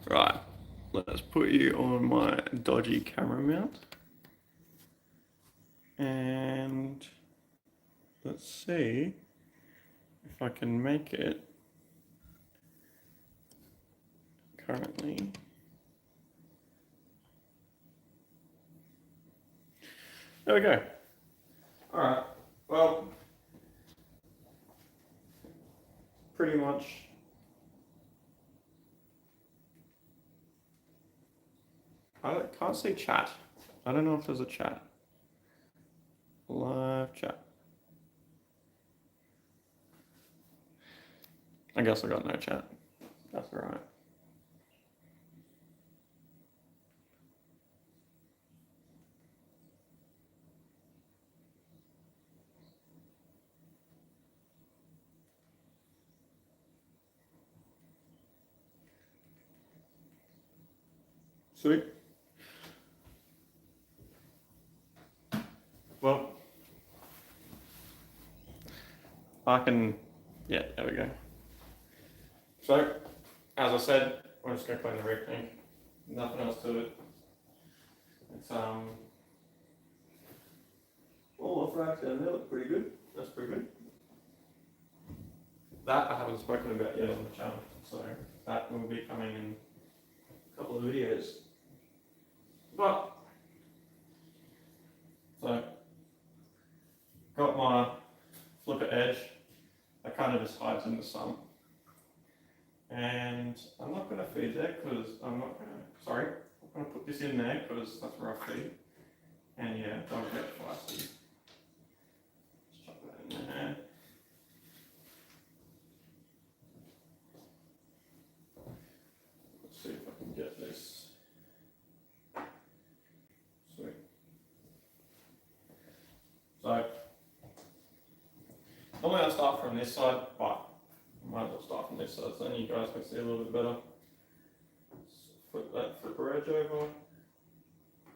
Right, let's put you on my dodgy camera mount. And let's see if I can make it currently. There we go. All right, well, pretty much. I can't see chat. I don't know if there's a chat. Live chat. I guess I got no chat. That's all right. Sweet. Well, I can, yeah, there we go. So, as I said, we're just going to clean the reef tank. Nothing else to it. It's, all the racks down there look pretty good. That's pretty good. That I haven't spoken about yet on the channel, so that will be coming in a couple of videos. But, so, got my flipper edge. That kind of just hides in the sun. And I'm not going to feed there because I'm not going to put this in there because that's where I feed. And yeah, don't get feisty. Just chuck that in there. Let's see if I can get this. Sweet. So, normally I start from this side, but I might as well start from this side so then you guys can see a little bit better. Flip that flipper edge over.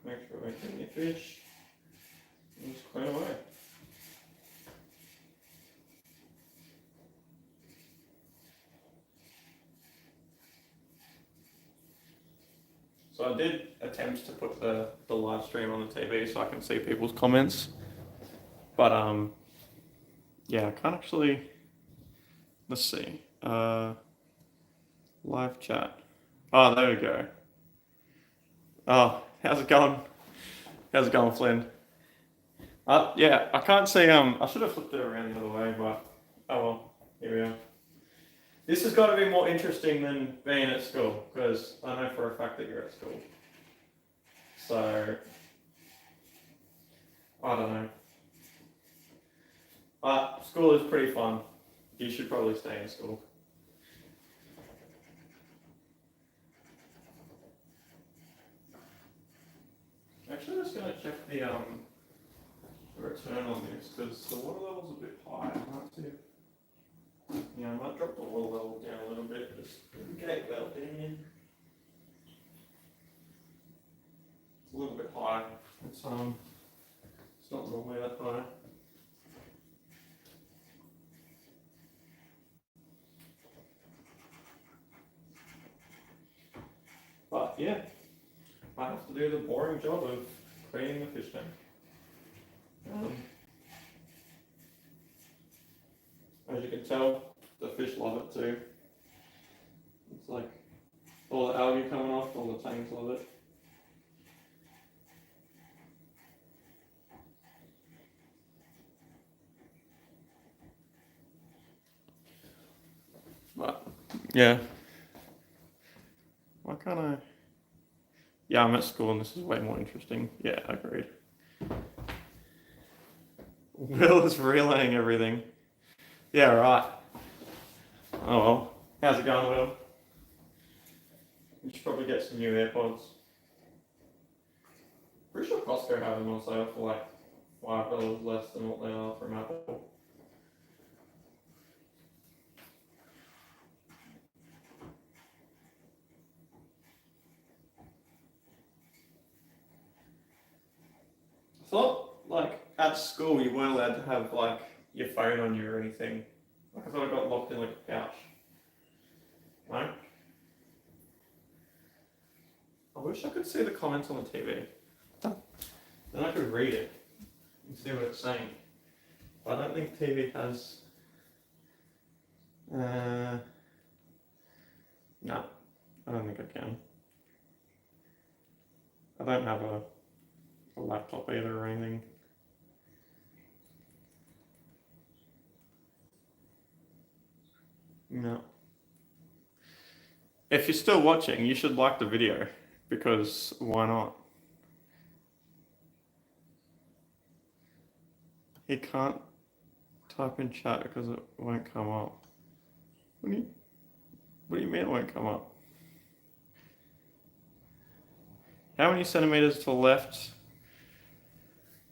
Make sure we're getting your fish. And just clean away. So I did attempt to put the live stream on the TV so I can see people's comments. But yeah, I can't actually, let's see. Live chat. Oh, there we go. Oh, how's it going? How's it going, Flynn? Yeah, I can't see, I should have flipped it around the other way, but oh well, here we are. This has got to be more interesting than being at school, because I know for a fact that you're at school. So, I don't know. But school is pretty fun. You should probably stay in school. Actually, I'm just going to check the return on this, because the water level's a bit high. I might see. Yeah, I might drop the water level down a little bit, just in case well down. It's a little bit high. It's not normally that high. But yeah, I have to do the boring job of cleaning the fish tank. As you can tell, the fish love it too. It's like all the algae coming off, all the tanks love it. But yeah, why can't I? Yeah, I'm at school and this is way more interesting. Yeah, agreed. Will is relaying everything. Yeah, right. Oh well. How's it going, Will? You should probably get some new AirPods. Pretty sure Costco have them on sale for like $5 less than what they are from Apple. I thought like at school you weren't allowed to have like your phone on you or anything. Like I thought I got locked in like a pouch. No? wish I could see the comments on the TV. Then I could read it and see what it's saying. But I don't think TV has. No, I don't think I can. I don't have a laptop either or anything. No. If you're still watching, you should like the video, because why not? He can't type in chat because it won't come up. What do you mean it won't come up? How many centimeters to the left?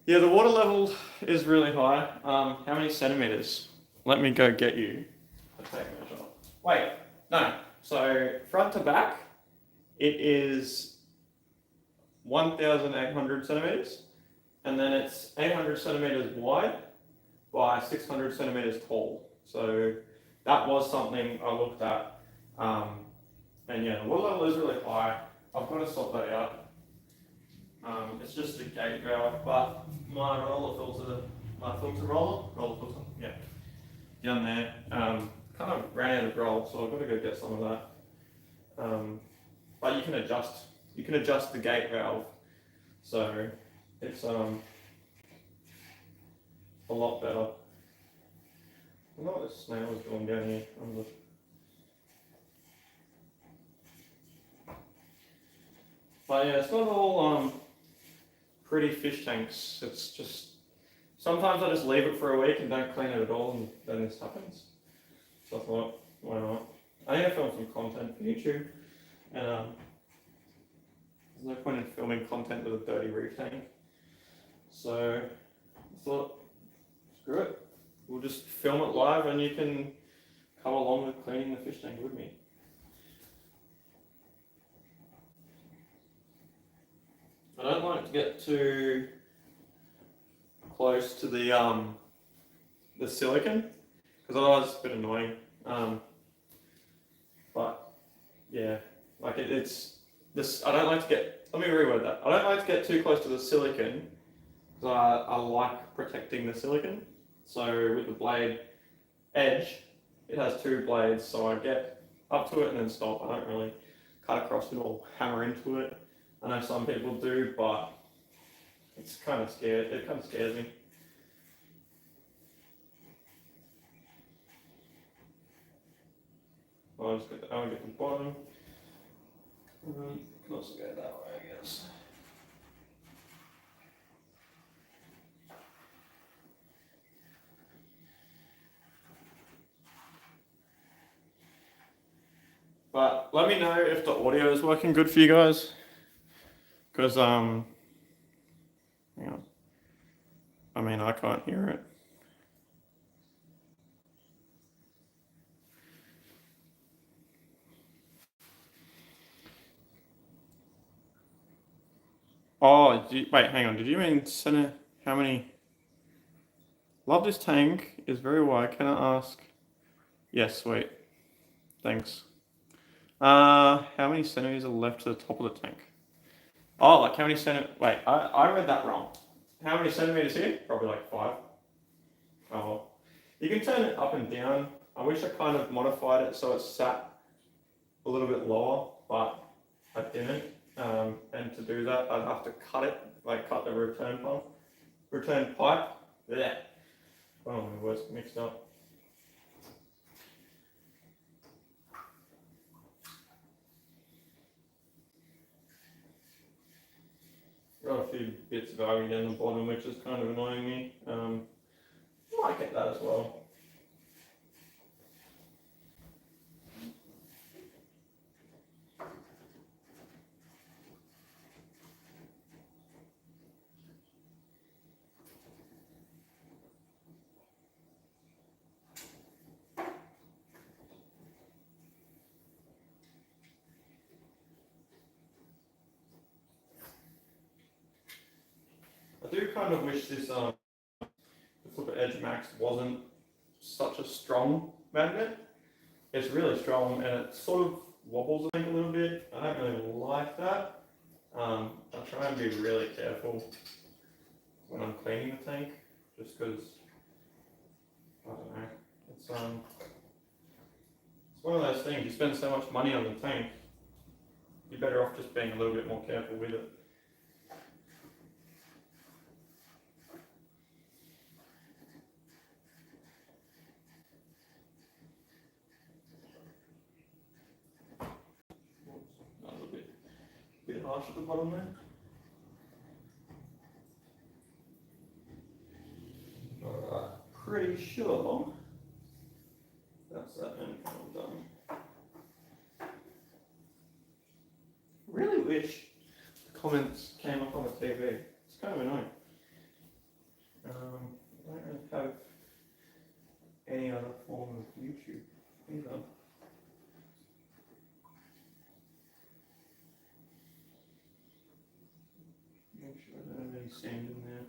Yeah, the water level is really high. How many centimeters? Let me go get you a tape measure. Wait, no. So front to back, it is 1,800 centimeters, and then it's 800 centimeters wide by 600 centimeters tall. So that was something I looked at, and yeah, the water level is really high. I've got to sort that out. It's just a gate valve, but my filter roller, yeah, down there, kind of ran out of roll, so I've got to go get some of that. But you can adjust the gate valve, so it's a lot better. I don't know what this snail is doing down here. But yeah, it's not all pretty fish tanks. It's just, sometimes I just leave it for a week and don't clean it at all, and then this happens. So I thought, why not? I need to film some content for YouTube, and there's no point in filming content with a dirty reef tank. So I thought, screw it. We'll just film it live, and you can come along with cleaning the fish tank with me. I don't like to get too close to the silicon, because otherwise it's a bit annoying. But yeah, like it's this. I don't like to get. Let me reword that. I don't like to get too close to the silicon, because I like protecting the silicon. So with the blade edge, it has two blades, so I get up to it and then stop. I don't really cut across it or hammer into it. I know some people do, but it's kind of scared. It kind of scares me. I'll get the bottom. Can also go that way, I guess. But let me know if the audio is working good for you guys. Because, hang on. I mean, I can't hear it. Oh, wait, hang on. Did you mean center? How many? Love this tank is very wide. Can I ask? Yes, sweet. Thanks. How many centimeters are left to the top of the tank? Oh, like how many centimeters? Wait, I read that wrong. How many centimeters here? Probably like 5. Oh well. You can turn it up and down. I wish I kind of modified it so it sat a little bit lower, but I didn't. And to do that, I'd have to cut it, like cut the return pipe. Yeah. Oh, my words mixed up. Got a few bits of algae down the bottom, which is kind of annoying me. Might get that as well. I do kind of wish this the Flipper Edge Max wasn't such a strong magnet. It's really strong and it sort of wobbles, I think, a little bit. I don't really like that. I try and be really careful when I'm cleaning the tank, just because, I don't know, it's one of those things, you spend so much money on the tank, you're better off just being a little bit more careful with it. That was a bit harsh at the bottom there. Alright, pretty sure that's that end panel done. Really wish the comments came up on the TV. It's kind of annoying. I don't really have any other form of YouTube either. Make sure I don't have any sand in there.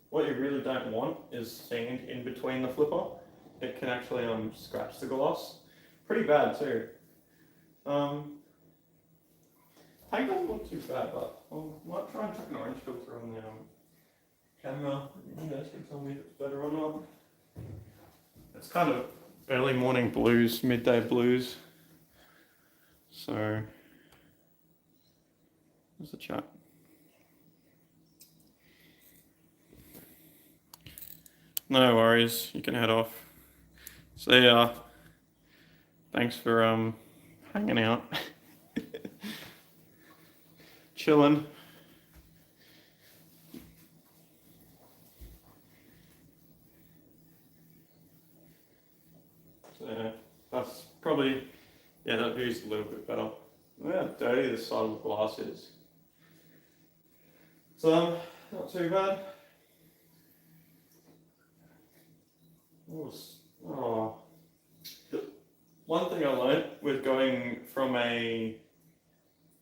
What you really don't want is sand in between the flipper. It can actually scratch the gloss. Pretty bad too. Tank doesn't look too bad, but I might try and chuck an orange filter on the camera. You guys can tell me if it's better or not. It's kind of early morning blues, midday blues. So, there's the chat. No worries, you can head off. See ya. Thanks for hanging out. Chilling. So that's probably, yeah, that view's a little bit better. Look how dirty this side of the glass is. So, not too bad. Oh. One thing I learned with going from a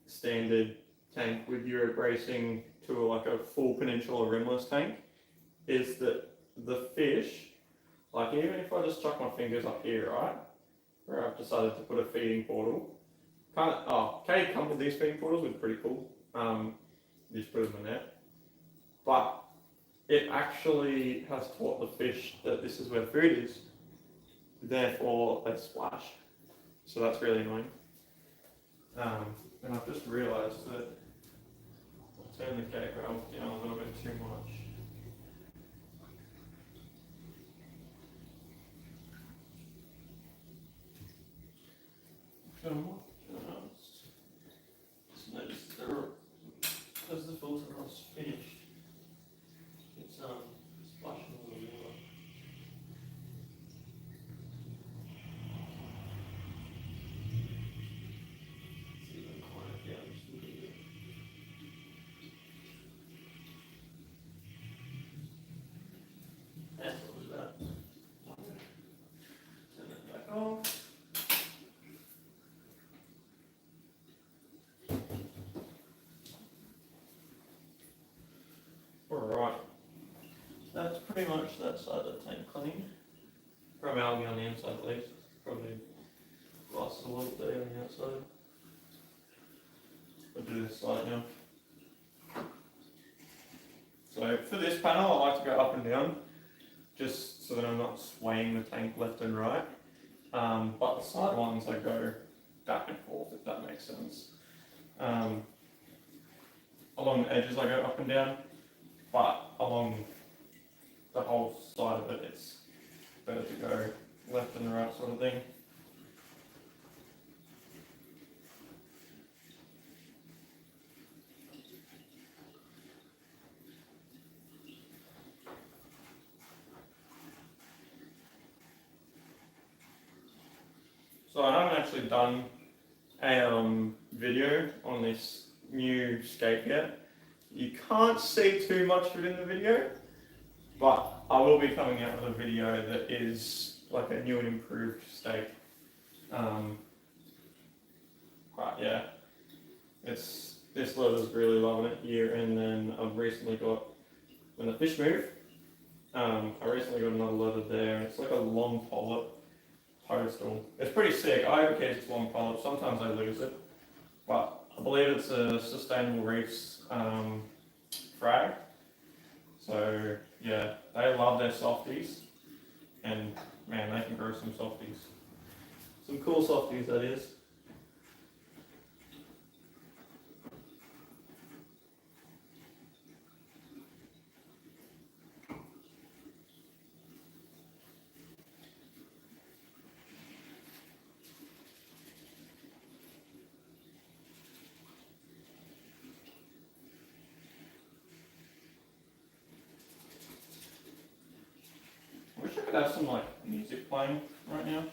standard tank with Euro bracing to like a full peninsula rimless tank is that the fish, like even if I just chuck my fingers up here, right, where I've decided to put a feeding portal, Kay come with these feeding portals, which is pretty cool. You just put them in there, but it actually has taught the fish that this is where food is, therefore they splash. So that's really annoying. And I've just realised that I turned the gate valve down a little bit too much. Just noticed as the filter was finished, it's splashing a little bit. Alright, that's pretty much that side of the tank clean. From algae on the inside at least, probably lost a little bit on the outside. I'll do this side now. So for this panel I like to go up and down, just so that I'm not swaying the tank left and right. But the side ones I go back and forth, if that makes sense. Along the edges I go up and down, but along the whole side of it it's better to go left and right sort of thing. So I haven't actually done a video on this new skate yet. You can't see too much of it in the video, but I will be coming out with a video that is like a new and improved skate. But yeah, this leather's really loving it here, and then I've recently got, when the fish move, I recently got another leather there. It's like a long pollet toadstool. It's pretty sick. I hope it keeps long pollet. Sometimes I lose it, but I've believe it's a sustainable reefs frag. So yeah, they love their softies, and man, they can grow some softies. Some cool softies, that is. I wish I could have some like music playing right now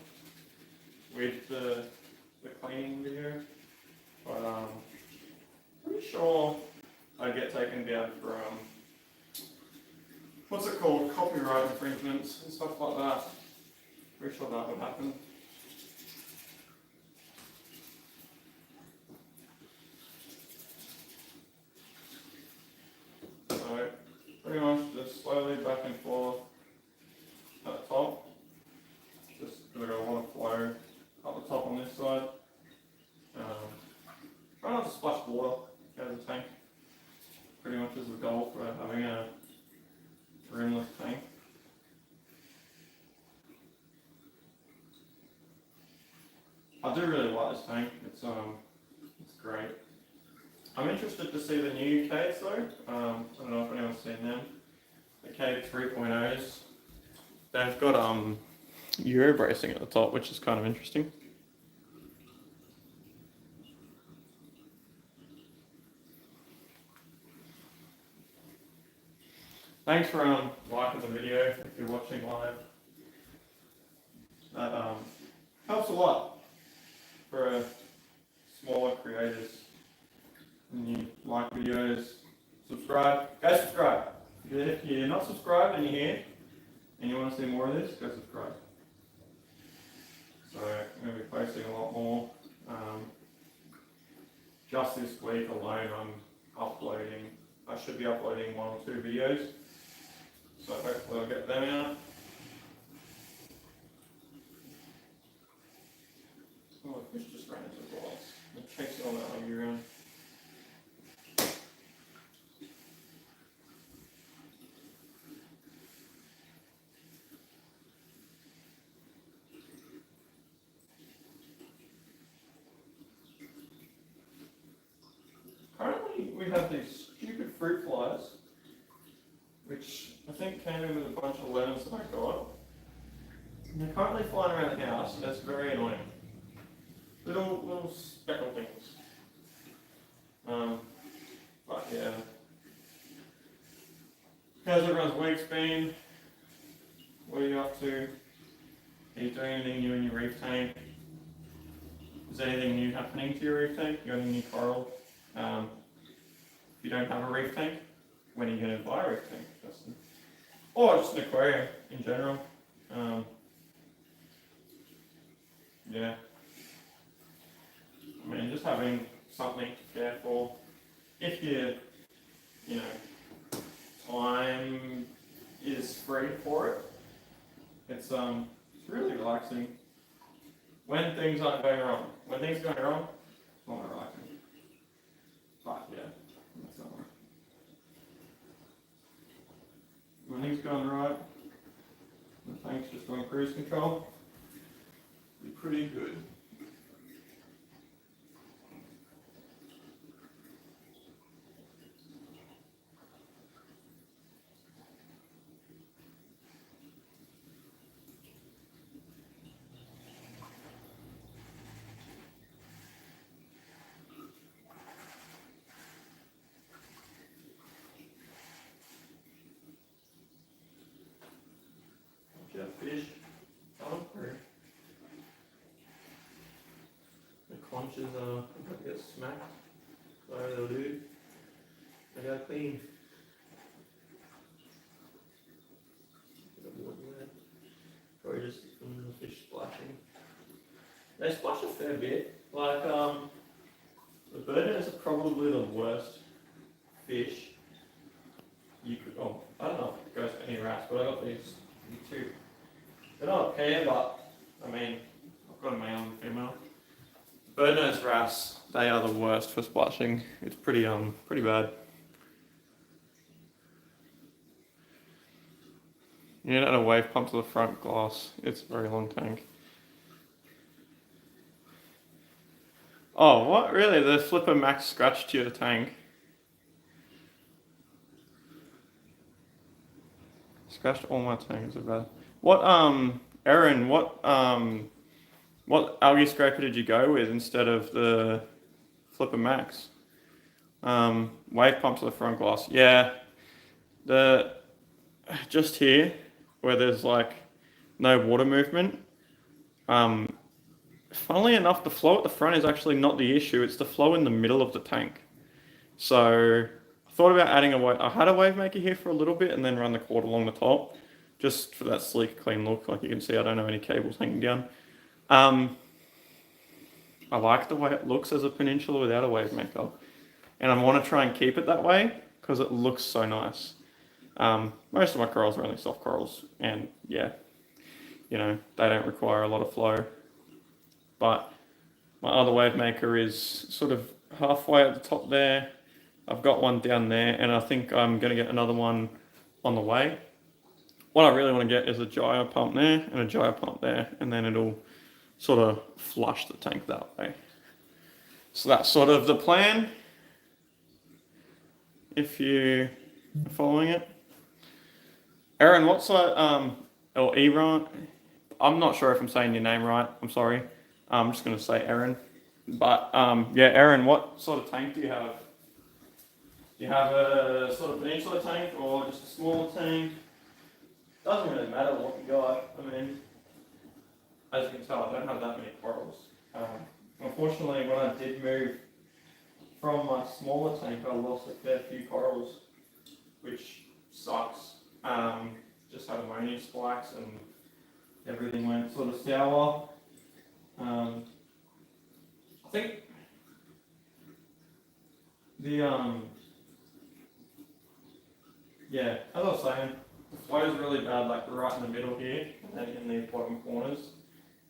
with the cleaning video, but pretty sure I'd get taken down for what's it called, copyright infringements and stuff like that. Pretty sure that would happen. So pretty much just slowly back and forth at the top. Just because I got a lot of flow up the top on this side. Try not to splash water out of the tank. Pretty much is the goal for having a rimless tank. I do really like this tank. It's great. I'm interested to see the new caves though. I don't know if anyone's seen them. The cave 3.0s. They've got Euro bracing at the top, which is kind of interesting. Thanks for liking the video if you're watching live. That helps a lot for smaller creators. When you like videos, subscribe. Go subscribe. If you're not subscribed and you're here and you want to see more of this, go subscribe. So I'm going to be posting a lot more. Just this week alone I should be uploading 1 or 2 videos. So hopefully I'll get them out. Oh, the fish just ran into the glass. I'm chasing all that algae around. Currently we have these stupid fruit flies, which I think came in with a bunch of lemons that I got. And they're currently flying around the house, and it's very annoying. Little speckled things. But yeah. How's everyone's week's been? What are you up to? Are you doing anything new in your reef tank? Is there anything new happening to your reef tank? You got any new coral? If you don't have a reef tank, when are you going to buy a reef tank, Justin? Or just an aquarium in general. Yeah. I mean, just having something to care for. If you know, time is free for it, it's really relaxing. When things aren't going wrong. When things are going wrong, it's not relaxing. But yeah, that's not right. When things going right, the tank's just on cruise control. Be pretty good. Fish, coming through. The conches are about to get smacked. So they'll do. They go clean. Bit of water there. Probably just from the fish splashing. They splash a fair bit. Like the birders are probably the worst fish you could. Oh, I don't know if it goes for any rats, but I got these two. They're not a pair, but I mean, I've got a male and a female. Bird nose wrasse, They are the worst for splashing. It's pretty bad. You need a wave pump to the front glass. It's a very long tank. Oh, what? Really? The Flipper Max scratched your tank? Scratched all my tanks about. What, Aaron, what algae scraper did you go with instead of the Flipper Max? Wave pump to the front glass. Yeah, just here, where there's like no water movement. Funnily enough, the flow at the front is actually not the issue. It's the flow in the middle of the tank. So I thought about adding a wave. I had a wave maker here for a little bit and then run the cord along the top, just for that sleek, clean look. Like you can see, I don't have any cables hanging down. I like the way it looks as a peninsula without a wave maker, and I want to try and keep it that way because it looks so nice. Most of my corals are only soft corals, and yeah, you know, they don't require a lot of flow. But my other wave maker is sort of halfway at the top there. I've got one down there, and I think I'm going to get another one on the way. What I really want to get is a gyro pump there and a gyro pump there, and then it'll sort of flush the tank that way. So that's sort of the plan, if you are following it. Aaron, what's that, or Eron? I'm not sure if I'm saying your name right, I'm sorry. I'm just going to say Aaron. But yeah, Aaron, what sort of tank do you have? Do you have a sort of peninsula tank or just a smaller tank? Doesn't really matter what you got. I mean, as you can tell, I don't have that many corals. Unfortunately, when I did move from my smaller tank, I lost a fair few corals, which sucks. Just had ammonia spikes and everything went sort of sour. I think yeah, as I was saying, the flow is really bad, like right in the middle here, and then in the bottom corners,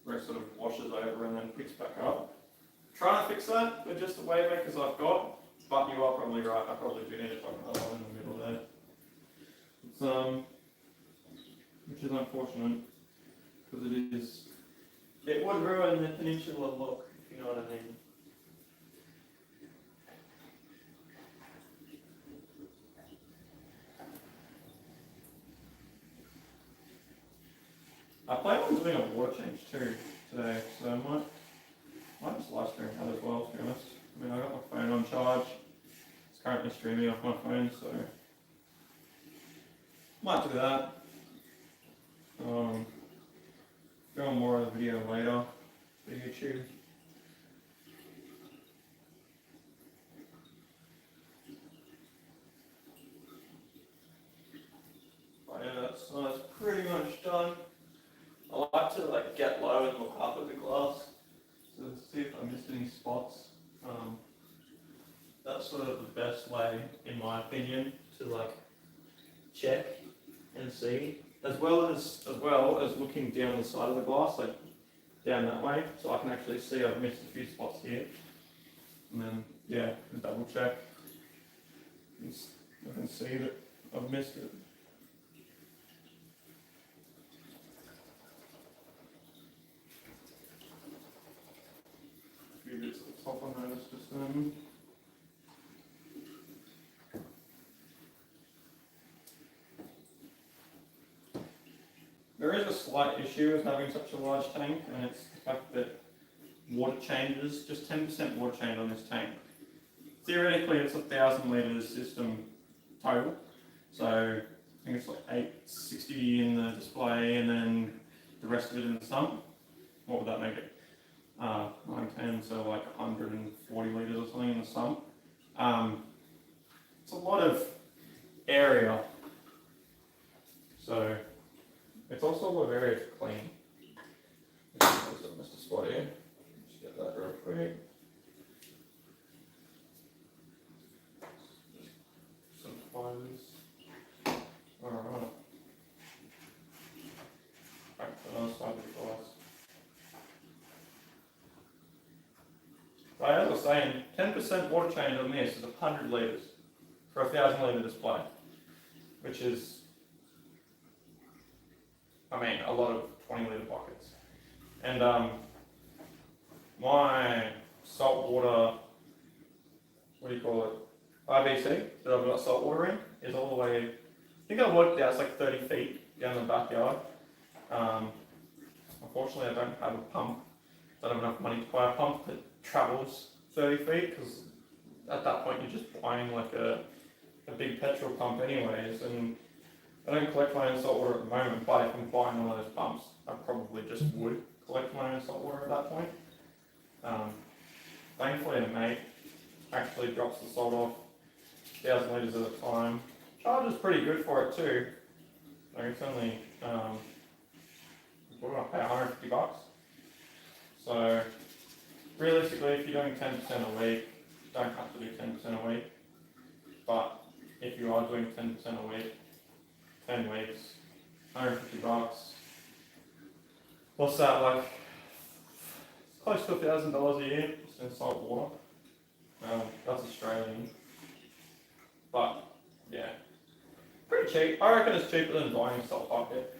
where it sort of washes over and then picks back up. Trying to fix that with just the wave makers I've got, but you are probably right, I probably do need to put another one in the middle there. It's, which is unfortunate, because it would ruin the peninsula look, if you know what I mean. I plan on doing a water change too today, so I might just live stream that as well, to be honest. I mean, I got my phone on charge. It's currently streaming off my phone, so might do that. Film more of the video later for YouTube. But yeah, that's pretty much done. I like to like get low and look up at the glass to see if I missed any spots. That's sort of the best way, in my opinion, to like check and see, as well as looking down the side of the glass, like down that way, so I can actually see I've missed a few spots here, and then yeah, double check. I can see that I've missed it. A few bits at the top I noticed just then. There is a slight issue with having such a large tank, and it's the fact that water changes, just 10% water change on this tank. Theoretically, it's 1,000 litres system total, so I think it's like 860 in the display, and then the rest of it in the sump. What would that make it? 910, so like 140 litres or something in the sump. It's a lot of area, so it's also a lot of area to clean. I missed a spot here. Just get that real quick. Some fibers. Alright. Back to the other side of the glass. But as I was saying, 10% water change on this is 100 litres for a 1,000 litre display, which is, I mean, a lot of 20 litre buckets. And my saltwater, what do you call it, IBC that I've got saltwater in is all the way, I think I worked out it's like 30 feet down the backyard. Unfortunately I don't have a pump, don't have enough money to buy a pump that travels 30 feet because at that point you're just buying like a big petrol pump anyways, and I don't collect my own saltwater at the moment, but if I'm buying one of those pumps, I probably just would collect my own saltwater at that point. Thankfully the mate actually drops the salt off 1,000 litres at a time. Charges pretty good for it too. Like it's only, what do I pay, $150? So realistically, if you're doing 10% a week, you don't have to do 10% a week. But if you are doing 10% a week, 10 weeks, $150. What's that, like? It's close to $1,000 a year just in salt water. That's Australian. But yeah, pretty cheap. I reckon it's cheaper than buying a salt bucket.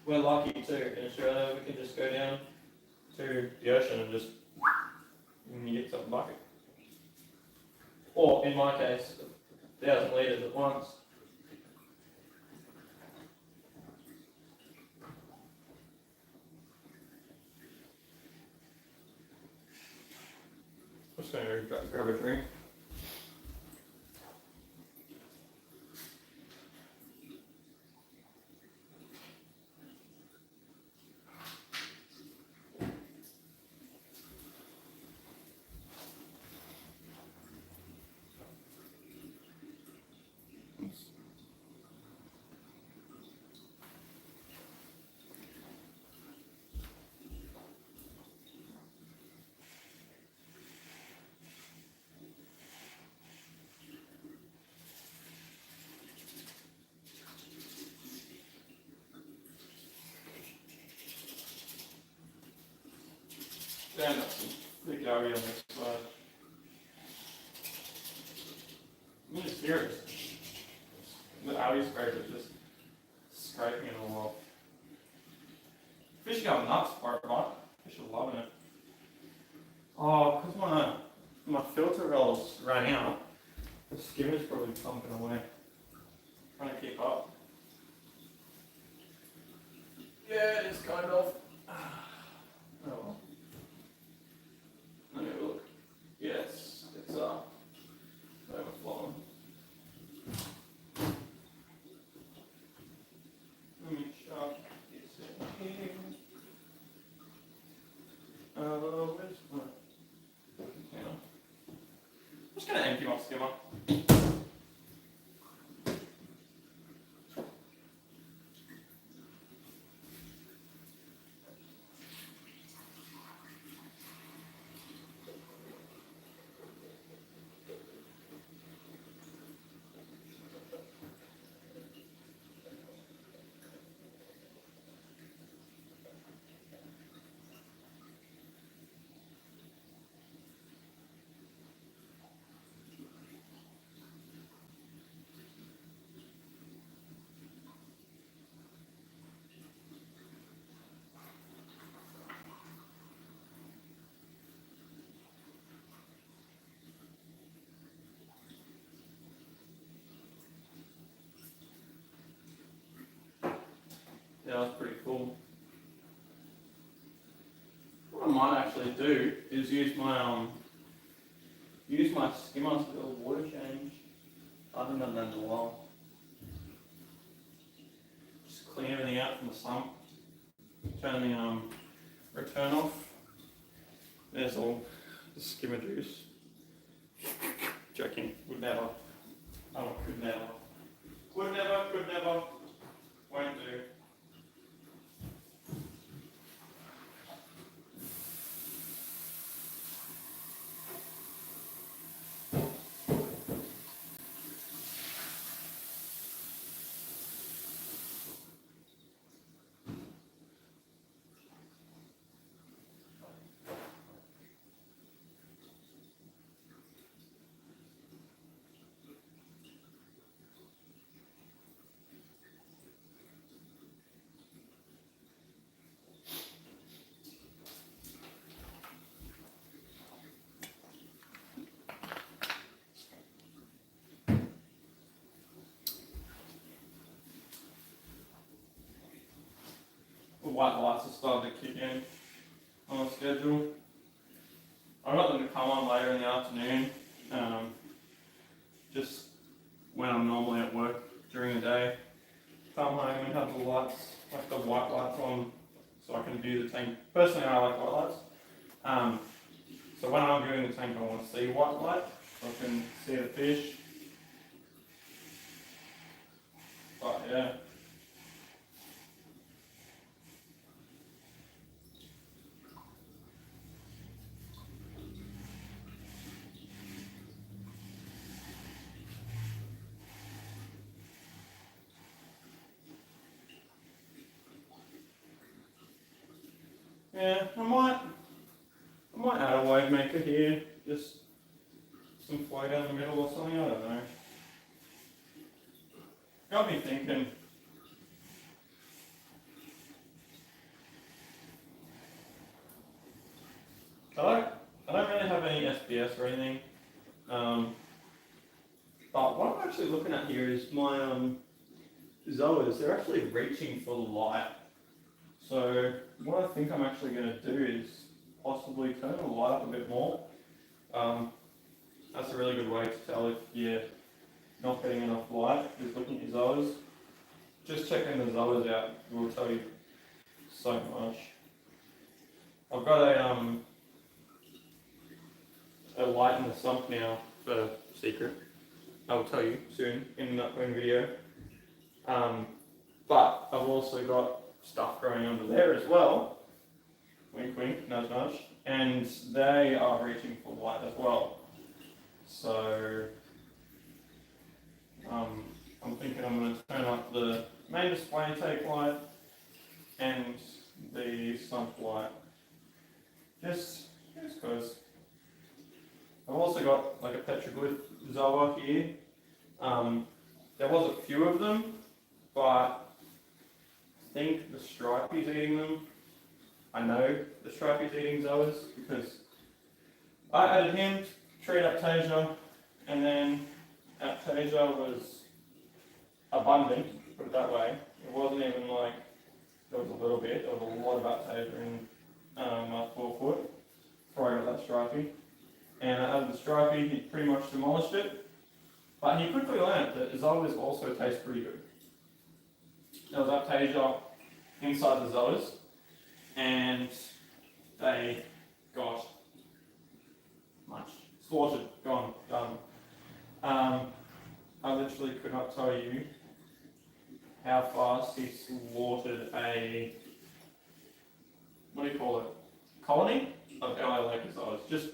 We're lucky too in Australia. We can just go down to the ocean and just get salt bucket. Or in my case, 1,000 litres at once. Just going to grab a drink. Stand up some big algae on this side. I'm just serious. The algae scraper is just scraping it all off. Fish are going nuts for it, right? Fish are loving it. Oh, because my filter rolls ran out, the skimmer's probably pumping away. Trying to keep up. Yeah, it is kind of. Oh well. Let me have a look. Yes, it's overflowing. Let me shove this in here. Where's my container? I'm just going to empty my skimmer. Yeah, that's pretty cool. What I might actually do is use my skimmer to do a water change. I haven't done that in a while. Just clean everything out from the sump. Turn the return off. There's all the skimmer juice. Joking. Would never. Oh, could never. Would never. Could never. Won't do. white lights have started to kick in on the schedule. I got them to come on later in the afternoon, just when I'm normally at work during the day. Come home and have the lights, like the white lights on, so I can view the tank. Personally, I like white lights. So when I'm viewing the tank, I want to see white light, so I can see the fish. But yeah. Yeah, I might add a wave maker here, just some flow down the middle or something, I don't know. Got me thinking. I don't really have any SPS or anything. But what I'm actually looking at here is my Zoas. They're actually reaching for the light. So what I think I'm actually going to do is possibly turn the light up a bit more. That's a really good way to tell if you're not getting enough light, is looking at your Zoas. Just checking the Zoas out will tell you so much. I've got a light in the sump now for secret. I'll tell you soon in an upcoming video. But I've also got stuff growing under there as well. Wink wink, nudge nudge. And they are reaching for light as well. So I'm thinking I'm going to turn up the main display take light and the sump light. Just because. I've also got like a petroglyph Zoa here. There was a few of them, but I think the stripey's eating them. I know the stripey's eating Zoas because I added him, treat Aptasia, and then Aptasia was abundant, put it that way. It wasn't even like there was a little bit, there was a lot of Aptasia in my 4 foot before I got that stripey. And I added the stripey, he pretty much demolished it. But he quickly learned that Zoas also taste pretty good. There was Aptasia inside the Zoas, and they got much slaughtered, gone, done. I literally could not tell you how fast he slaughtered a, what do you call it, colony of LA Lakers Zoas. Just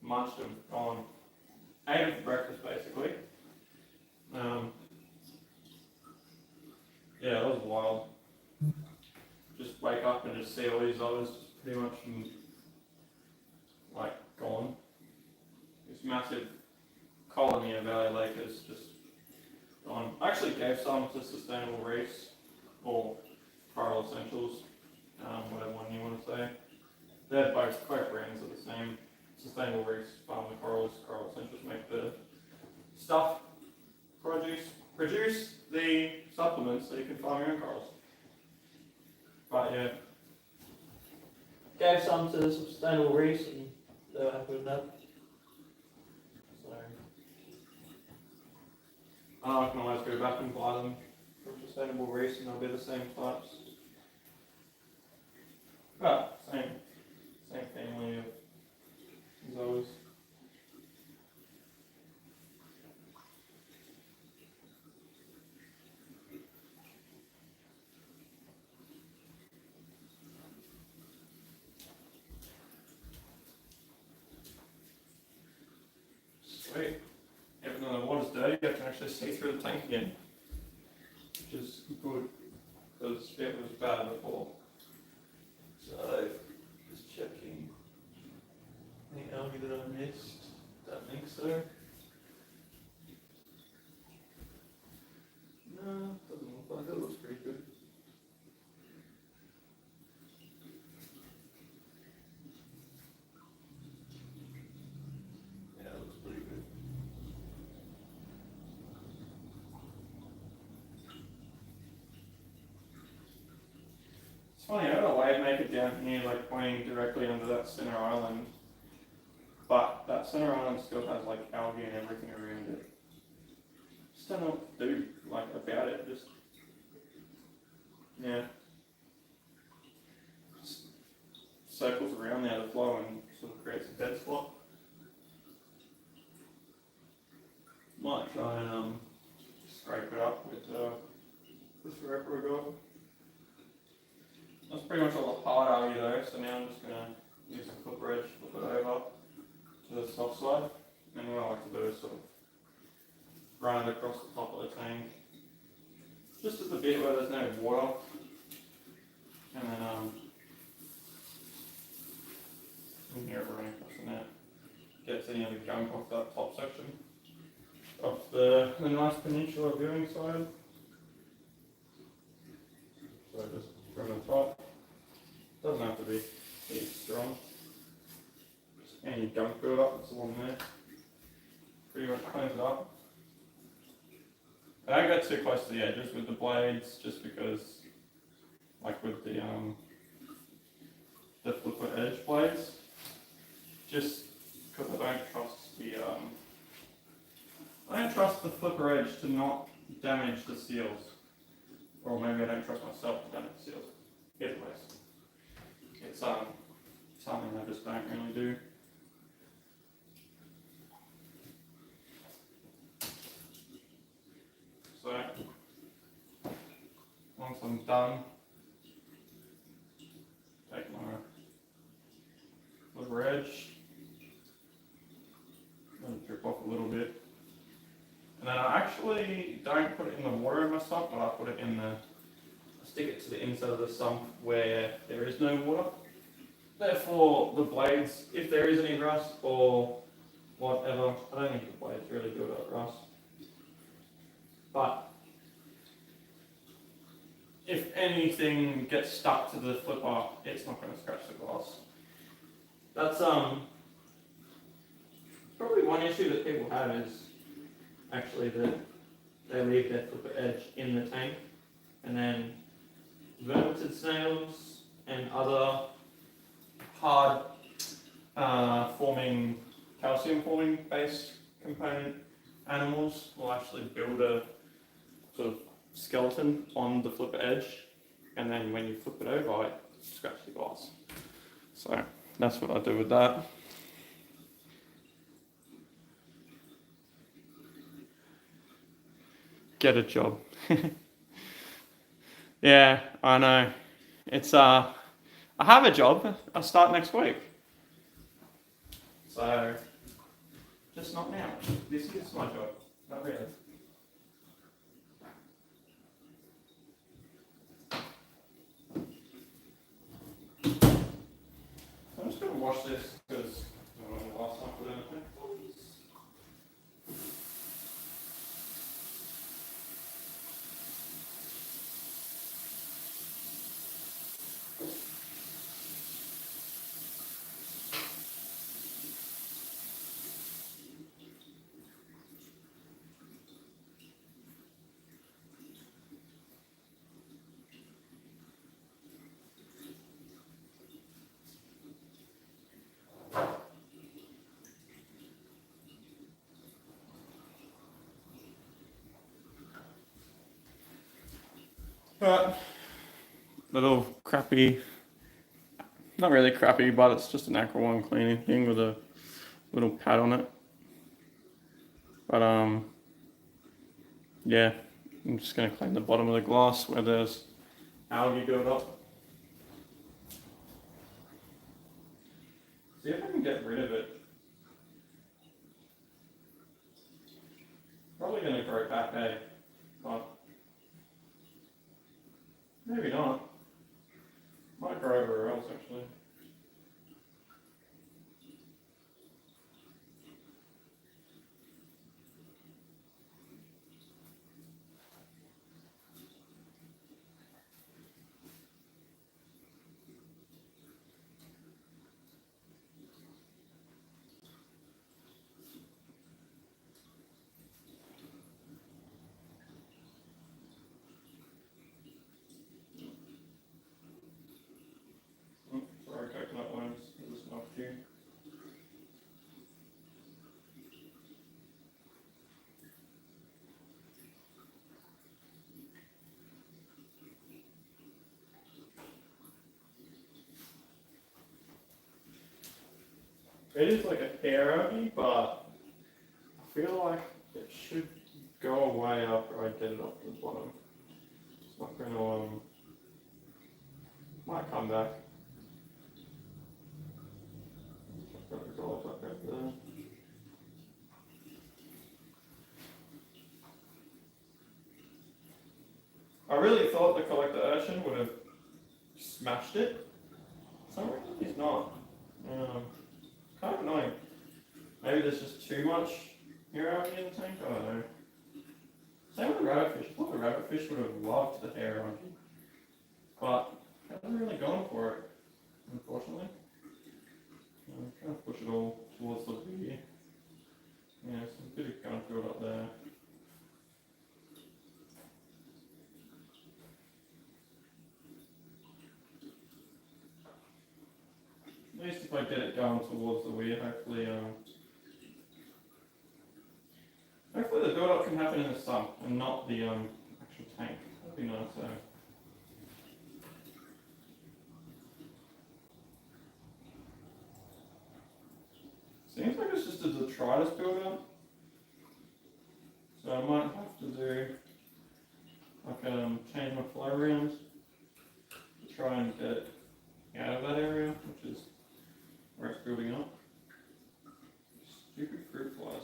munched them, gone. Ate them for breakfast basically. Yeah, that was wild. Just wake up and just see all these others just pretty much like gone. This massive colony of LA Lakers just gone. I actually gave some to Sustainable Reefs or Coral Essentials, whatever one you want to say. They're both brands are the same. Sustainable Reefs farm the corals, Coral Essentials make the stuff, produce the supplements so you can farm your own corals. But yeah, gave some to Sustainable Reefs and they were happy with that. So I can always go back and buy them from Sustainable Reefs and they'll be the same types. But same family of Zoas. Sweet. Even though the water's dirty, I can actually see through the tank again, which is good because it was bad before. So, just checking. Any algae that I missed? Don't think so. No, doesn't look like it. It looks pretty good. Yeah, it looks pretty good. funny, I got a wave maker down here, like pointing directly under that center island, but that center island still has like algae and everything around it. Just don't know what to do like about it. Just yeah, just circles around there to flow and sort of creates a dead spot. Might try and scrape it up with this wrapper I got. That's pretty much all the hard algae though, so now I'm just going to use a flipper edge, flip it over to the soft side, and what I like to do is sort of run it across the top of the tank, just at the bit where there's no water, and then in here running across the net, gets any of the gunk off that top section of the nice peninsula viewing side. So just from the top, doesn't have to be strong. Just any gunk build up that's along there, pretty much cleans it up. I don't go too close to the edges with the blades, just because, like with the flipper edge blades, just because I don't trust the flipper edge to not damage the seals, or maybe I don't trust myself to damage the seals. Either way, it's something I just don't really do. So once I'm done, take my flipper edge, let it drip off a little bit. And then I actually don't put it in the water in my sump, but I put it in stick it to the inside of the sump where there is no water. Therefore, the blades, if there is any rust or whatever, I don't think the blades really build up rust. But if anything gets stuck to the flipper, it's not going to scratch the glass. That's probably one issue that people have is actually that they leave their flipper edge in the tank, and then vertebrate snails and other hard calcium forming based component animals will actually build a sort of skeleton on the flipper edge, and then when you flip it over, it scratches the glass. So that's what I do with that. Get a job. Yeah, I know. It's I have a job. I start next week. So just not now. This is my job. Not really. I'm just going to wash this because I don't know the last time I put in a thing. But little crappy, not really crappy, but it's just an Aqua One cleaning thing with a little pad on it. But yeah, I'm just going to clean the bottom of the glass where there's algae build up. See if I can get rid of it. Probably going to grow back, but maybe not. Might grow everywhere else actually. It is like a hair algae, but I feel like it should go away after I get it off the bottom. It's not going to, might come back. I've got the gold back over there. I really thought the collector urchin would have smashed it. For some reason he's not. Kind of annoying. Maybe there's just too much hair algae in the tank, I don't know. Same with the rabbitfish. I thought the rabbitfish would have loved the hair algae, but hasn't really gone for it, unfortunately. I'm trying to push it all towards the V. Yeah, some bit of gun field up there. At least if I get it going towards the weir, hopefully the build-up can happen in the sump and not the actual tank. That'd be nice. Seems like it's just a detritus build-up, so I might have to do like change my flow around to try and get it out of that area, which is where it's building up. Stupid fruit flies.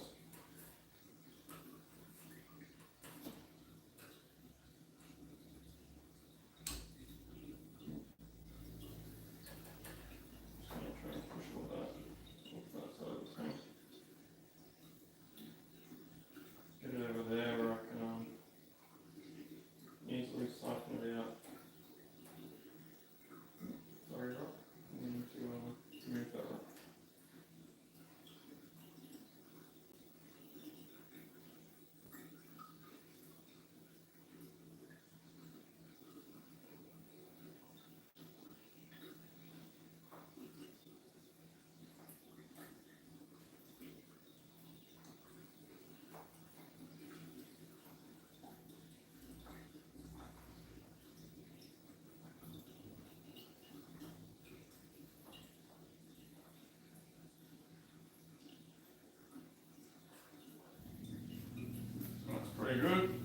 Pretty good.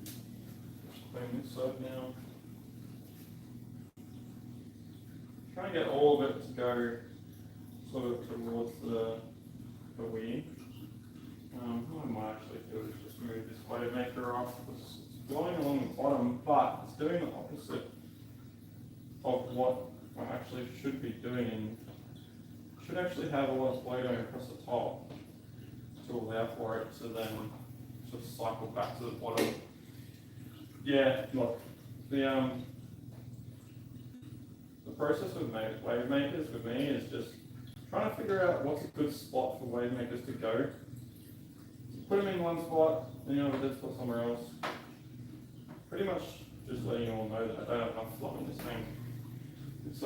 Just clean this up now. Try and get all of it to go sort of towards the weir. What I might actually do is just move this wave maker off. It's blowing along the bottom, but it's doing the opposite of what I actually should be doing. And should actually have all this flow going across the top to allow for it to then just cycle back to the bottom. Yeah, look, the process with wave makers with me is just trying to figure out what's a good spot for wave makers to go. Put them in one spot, then you have a dead spot somewhere else. Pretty much just letting you all know that I don't have enough flow in this thing. It's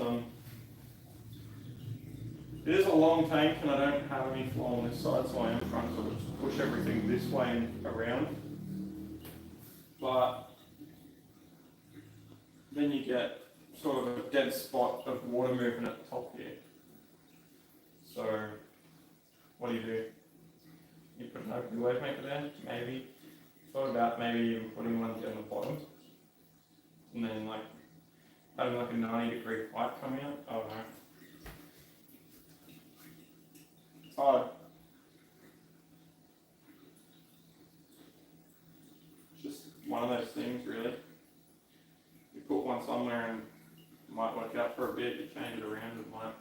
it is a long tank and I don't have any flow on this side, so I am trying to sort of push everything this way and around. But then you get sort of a dead spot of water movement at the top here. So what do? You put an open wave maker there, maybe. Thought about maybe even putting one down the bottom. And then like having like a 90-degree pipe coming out. I don't know. It's hard. It's just one of those things really. You put one somewhere and it might work out for a bit, you change it around, it might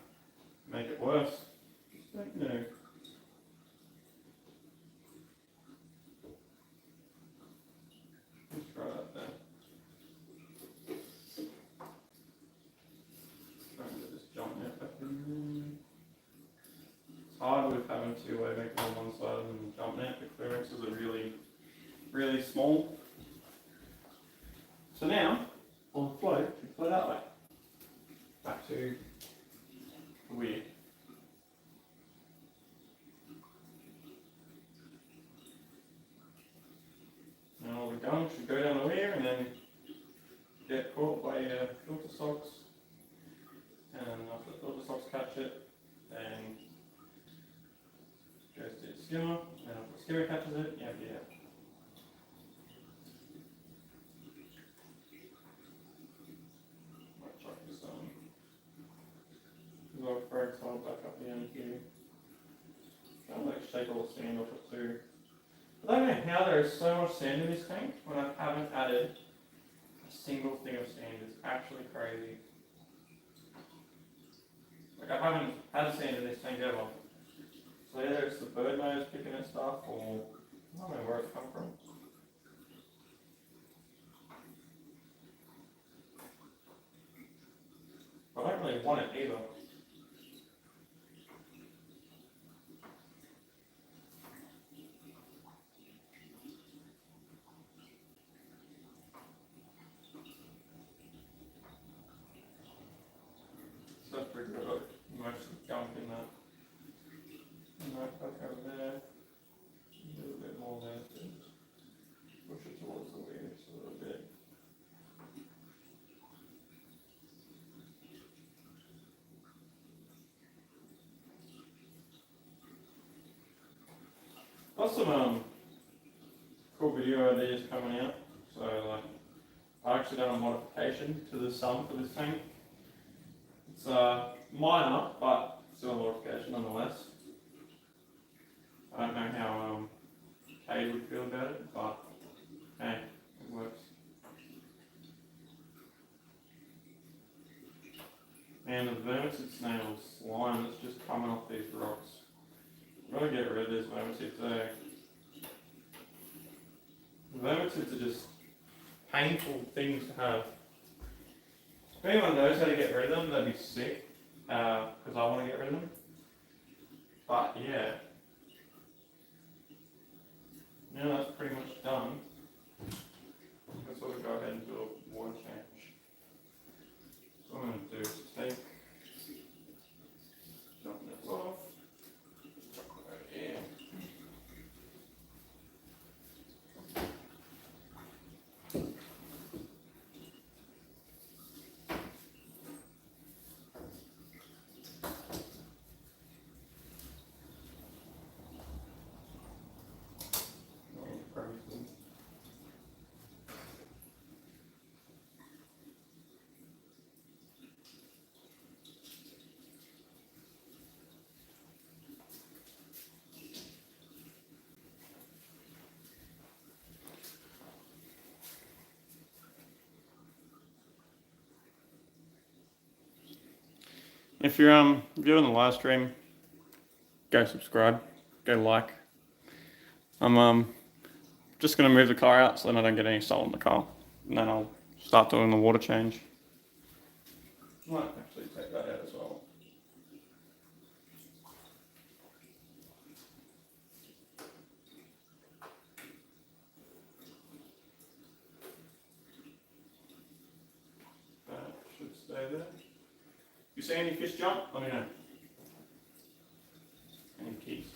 make it worse. Just don't know. Let's try that then. Trying to just jump net back in. It's hard with having two wave makers on one side and jump net. The clearances are really, really small. So now, on the flow, we flow that way. Back to the weir. Now the gun should go down the weir and then get caught by filter socks. And after the filter socks catch it, then skimmer, and if the skimmer catches it, yeah, yeah. Might chuck this on. We've got Frank's hole back up the end here. I'll like shake all the sand off it too. I don't know how there is so much sand in this tank when I haven't added a single thing of sand. It's actually crazy. Like I haven't had sand in this tank ever. So either it's the bird nose picking at stuff or I don't know where it's come from. I don't really want it either. So that's pretty good. Most gunk in that. And that back over there. A little bit more there too. Push it towards the wheel just a little bit. Got some cool video ideas coming out. So like I actually done a modification to the sum for this tank. It's minor, but still a modification nonetheless. I don't know how Kay would feel about it, but hey, it works. And the vermicid snail slime that's just coming off these rocks. I'm gonna get rid of this vermicid too. Vermicids are just painful things to have. If anyone knows how to get rid of them, that'd be sick. Because I want to get rid of them. But yeah. Now that's pretty much done. Let's sort of go ahead and do a water change. So what I'm going to do is take, jump this off, chuck it over here. If you're viewing the live stream, go subscribe, go like. I'm just gonna move the car out so then I don't get any salt in the car, and then I'll start doing the water change. I might actually take that out as well. That should stay there. You see any fish jump? Let me know. Any keys?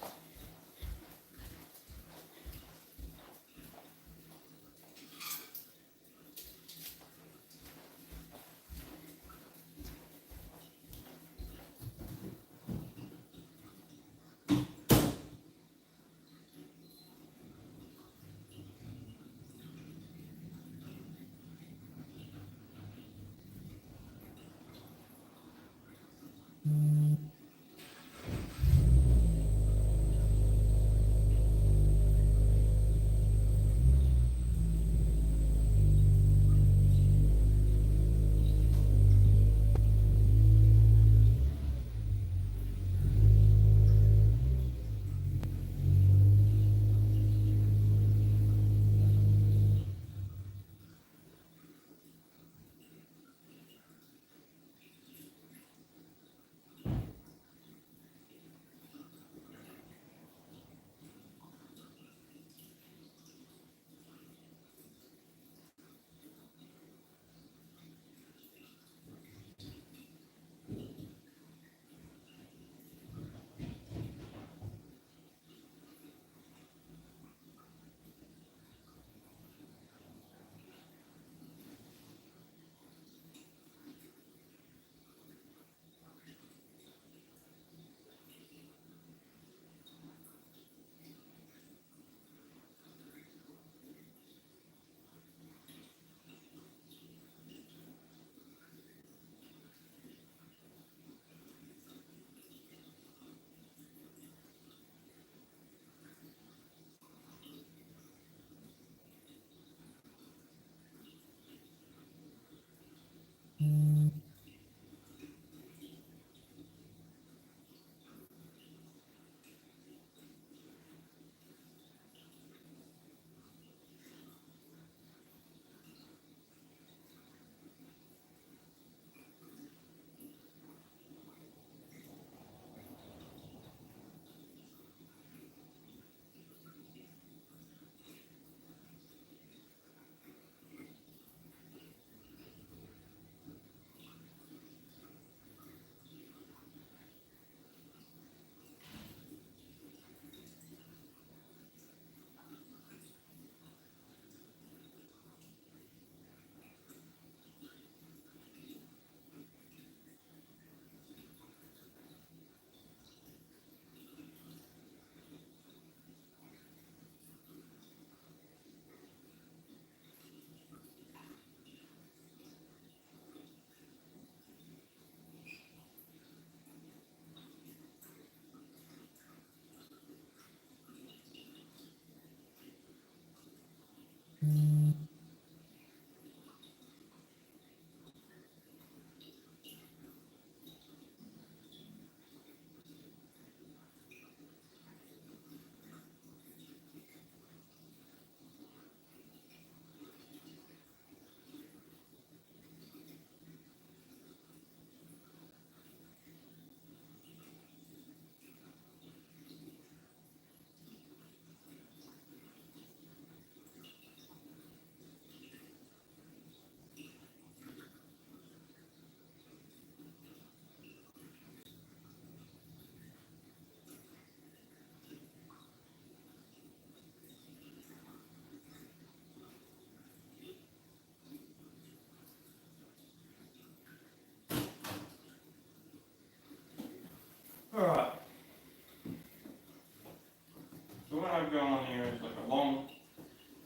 So what I've got on here is like a long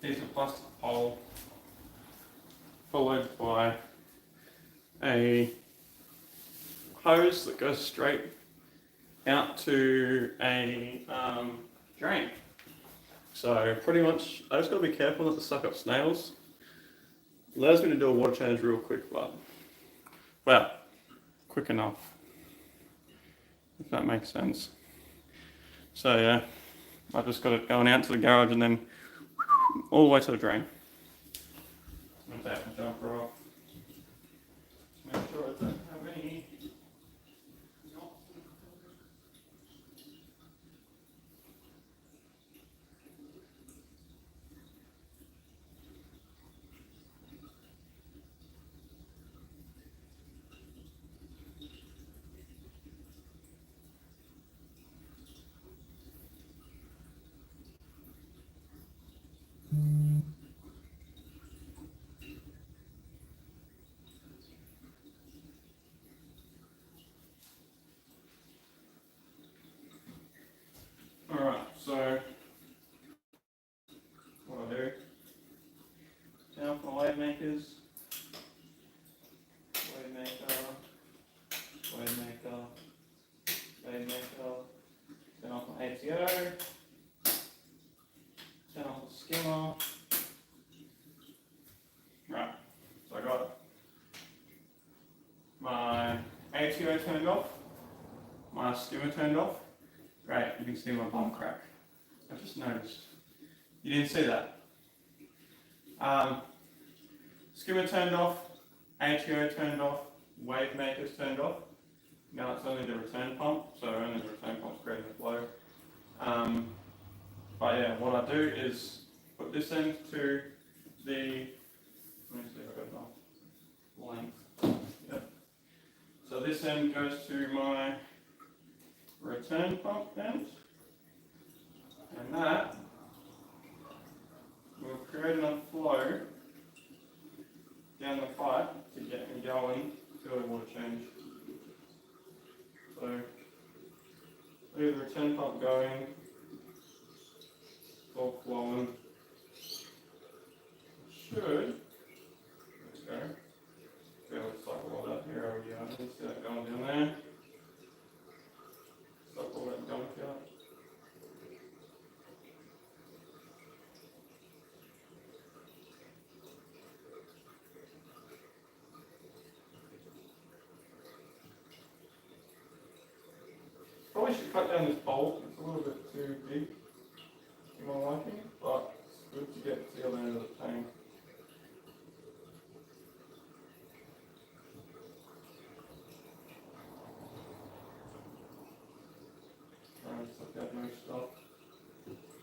piece of plastic pole followed by a hose that goes straight out to a drain. So pretty much, I just got to be careful not to suck up snails. Allows me to do a water change real quick, but well, quick enough, if that makes sense. So yeah, I've just got it going out to the garage and then all the way to the drain. With that jumper off. Make sure I don't have any. Alright, so what I do, down for wave makers, wave maker, wave maker, wave maker, turn off my ATO, turn off the skimmer. Right, so I got my ATO turned off, my skimmer turned off. Great, you can see my bum crack. I just noticed. You didn't see that. Skimmer turned off, ATO turned off, wave makers turned off. Now it's only the return pump, so only the return pump's creating the flow. But yeah, what I do is put this end to the, let me see if I got enough length. Yep. So this end goes to my return pump end, and that will create enough flow down the pipe to get me going to a water change. So leave the return pump going, all flowing. Should, let's go. Yeah, let's cycle all that here over here. I can see that going down there. Stop all that gunk out. Probably should cut down this bolt, it's a little bit too big to my liking, but it's good to get to the other end of the tank. Trying to suck out most stuff.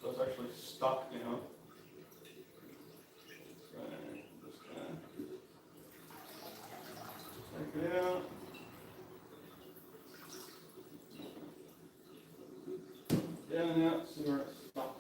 So it's actually stuck now. So I'm just gonna take it out. Down and out, see where it's stuck.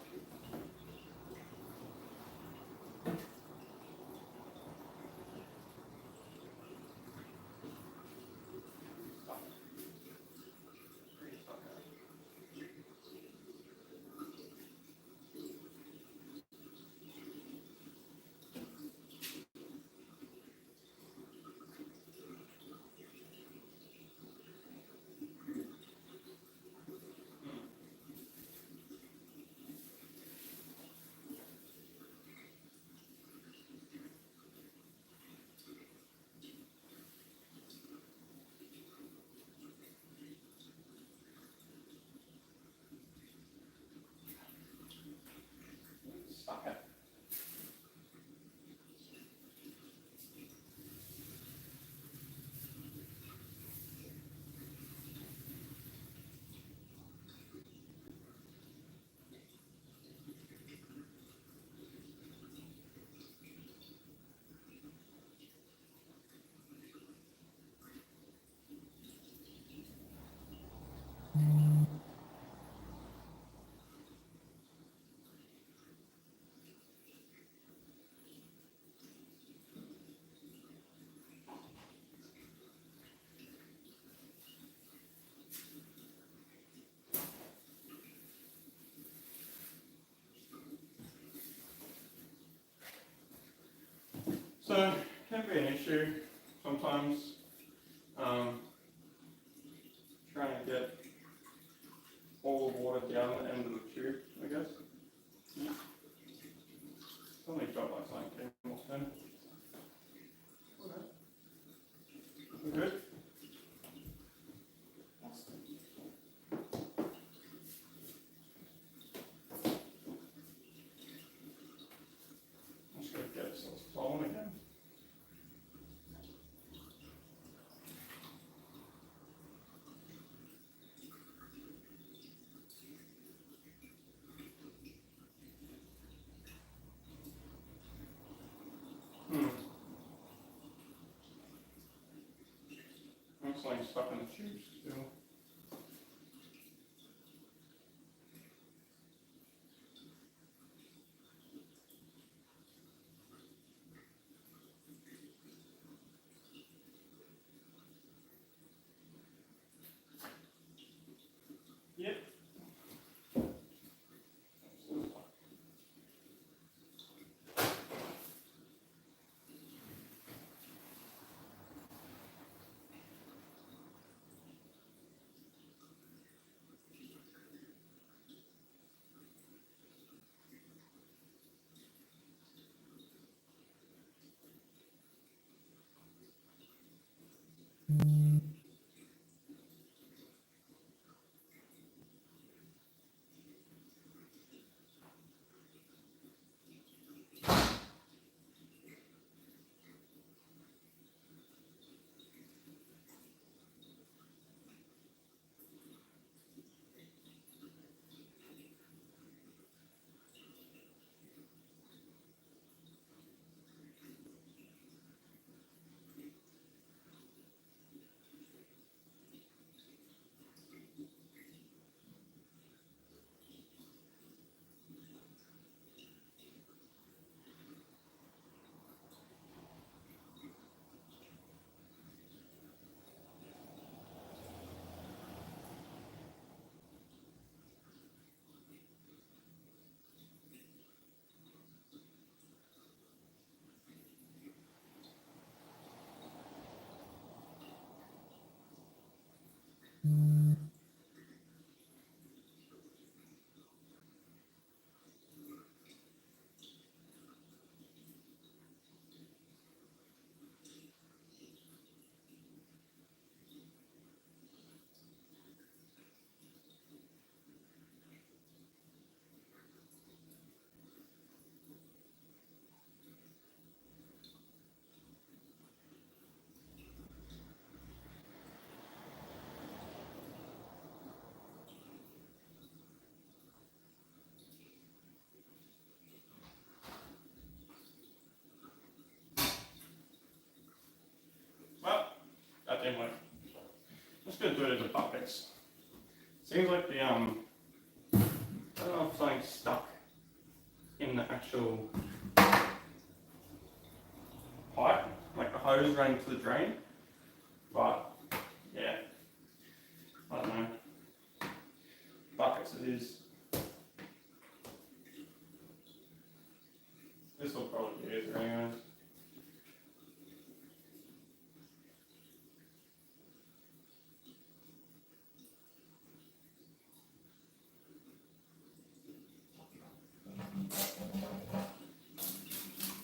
So it can be an issue sometimes um, trying to get all the water down the end of the tube, I guess. Something felt like something came off then. We're good? I'm just going to get ourselves flowing again. Looks like stuck in the tube still. Yep. Well, that didn't work. Let's go do it as a buckets. Seems like the I don't know if something's stuck in the actual pipe, like the hose running to the drain. But yeah, I don't know. Buckets it is. This will probably be easier anyways.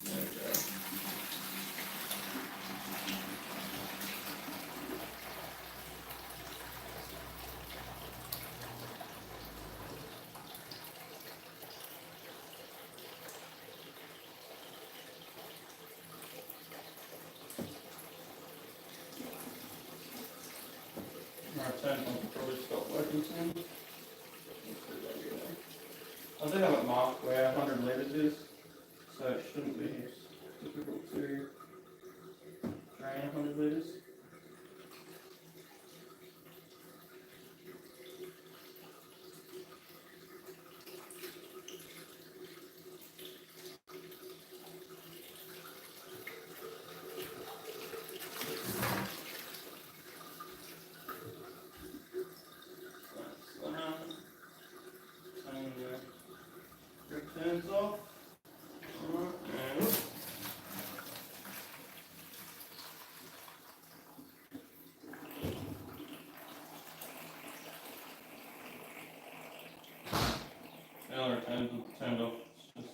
There we go. Alright, turn on will probably stop working soon. I do have it marked where 100 litres is, so it shouldn't be difficult to drain 100 litres. Turns off. And boiler turned off. It's just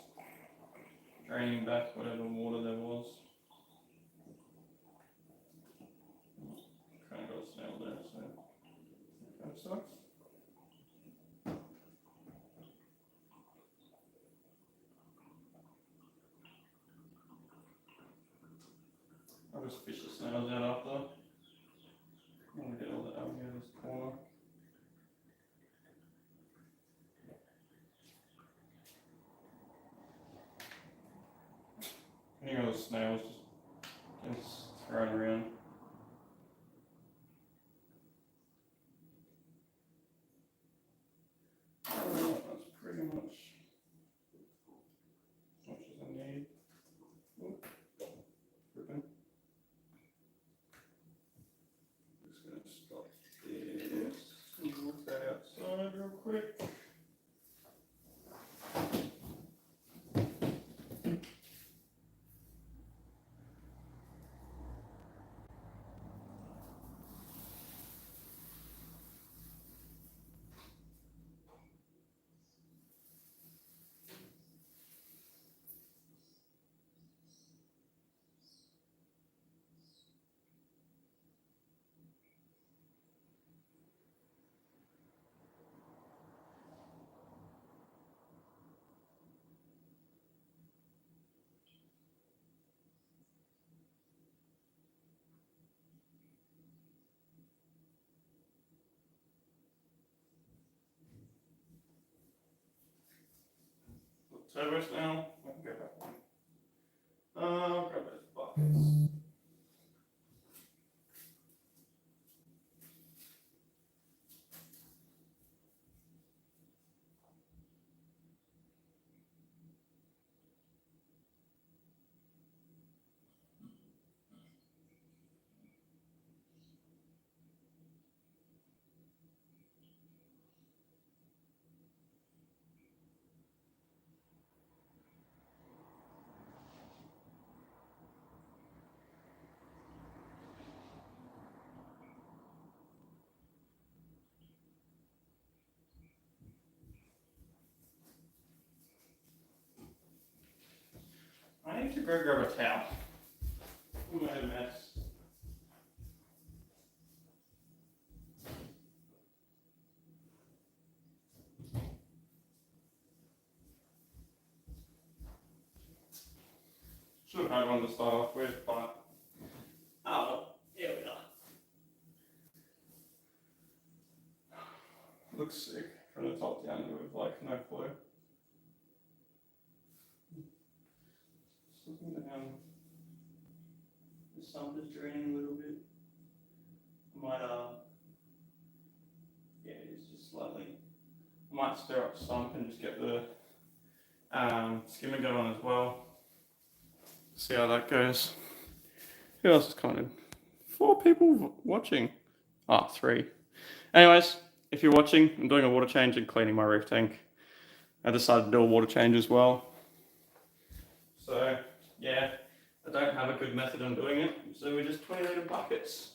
draining back whatever water there was. Kind of got a snail there, so that sucks. I'll just fish the snails out after. I'm gonna get all that out here in this corner. Any other snails just thrown around. That's pretty much as much as I need. Oop, ripping. Just gonna stop this and walk that outside real quick. Service now. I can go back one. Grab those buckets. I need to go grab a towel. I made a mess. Should have had one to start off with, but here we are. Looks sick from the top down with like no flow. Just looking down. The sun is draining a little bit. I might yeah, it's just slightly. I might stir up some and just get the skimmer going as well. See how that goes. Who else is commenting? 4 people watching. Ah, 3. Anyways, if you're watching, I'm doing a water change and cleaning my reef tank. I decided to do a water change as well. So, yeah, I don't have a good method on doing it, so we just 20 litre buckets.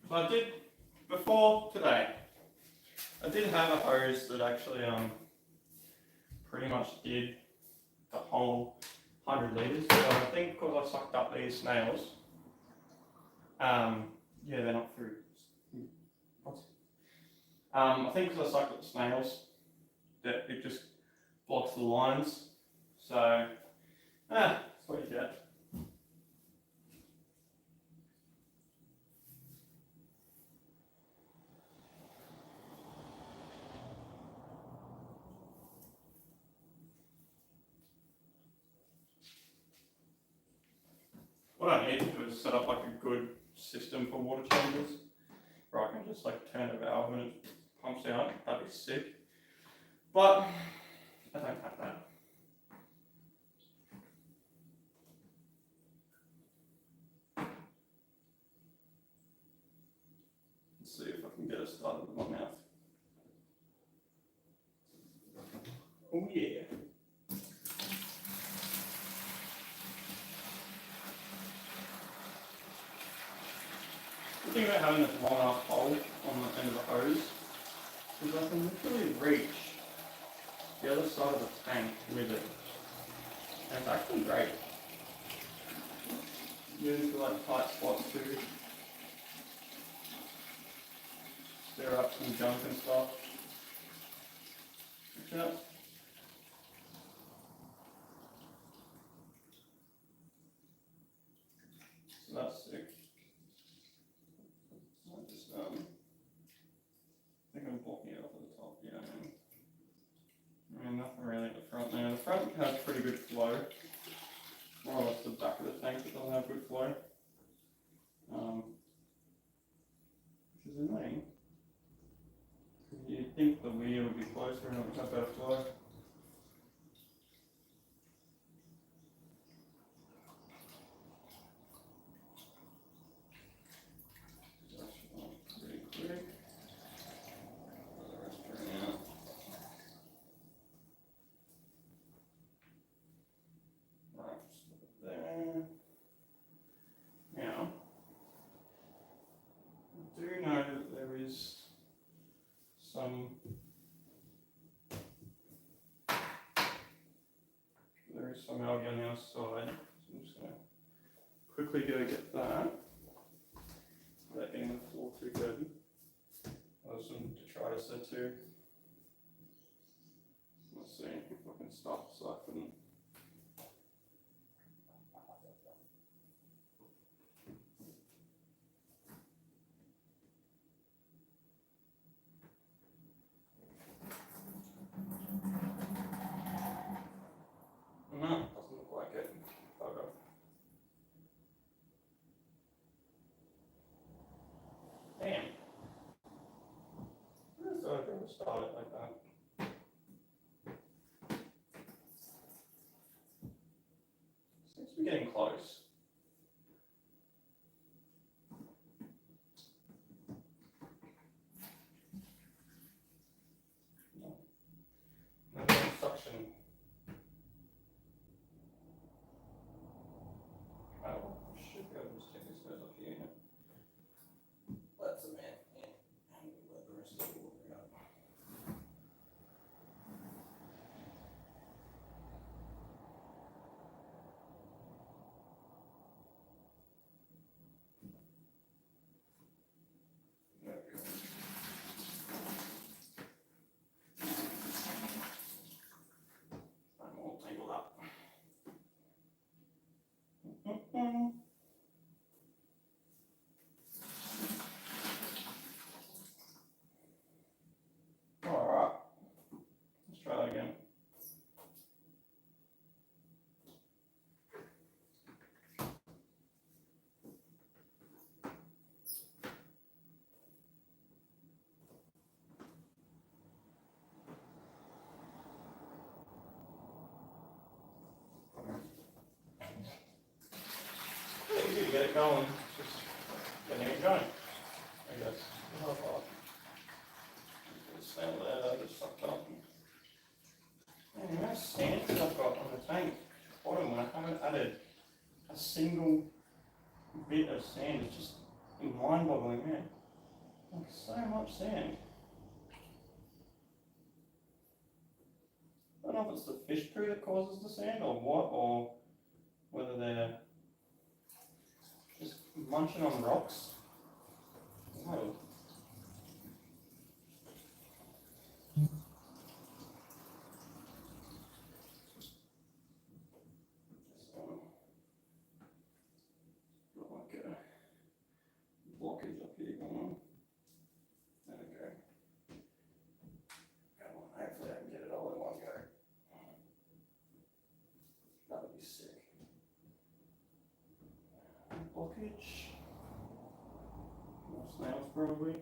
So I did, before today, I did have a hose that actually pretty much did the whole 100 litres. So I think because I sucked up these snails, yeah, they're not fruit. What? I think because I sucked up the snails, that it just blocks the lines. So, that's what you get. What I need to do is set up like a good system for water changes, where I can just like turn a valve and it pumps out. That'd be sick. But I don't have that. Let's see if I can get it started with my mouth. Oh yeah. The thing about having this long enough hole on the end of the hose is I can literally reach the other side of the tank with it. And it's actually great. Used for like tight spots too. Stir up some junk and stuff. Yeah. So that's sick. I just think I'm blocking it off at the top. Yeah, I mean nothing really at the front there. The front has pretty good flow. More or less the back of the tank that doesn't have good flow. Which is annoying. You'd think the wheel would be closer and it would have better flow. Pretty quick. The rest drain out. Right, just put it there. Now, I do know that there is some algae on the outside, so I'm just going to quickly go get that without getting the floor too dirty. There's some detritus there too. Let's see if I can stop so I couldn't. No, doesn't look like it. Bugger. Damn. I just thought I'd ever start it like that. Seems to be getting close. No suction. Oh, should be able to just take these guys off the unit. Let some in, and let the rest of the water out. There we go. I'm all tangled up. Alright, let's try that again. Easy to get it going, just getting it going, I guess. Snail there that I just sucked up. Man, the amount of sand that I've got on the tank bottom when I haven't added a single bit of sand is just mind boggling, man. Like so much sand. I don't know if it's the fish poo that causes the sand or what, or whether they're just munching on rocks. Oh. Got like a blockage up here going on. There we go. Come on, hopefully I can get it all in one go. That would be sick. Blockage. More snails probably.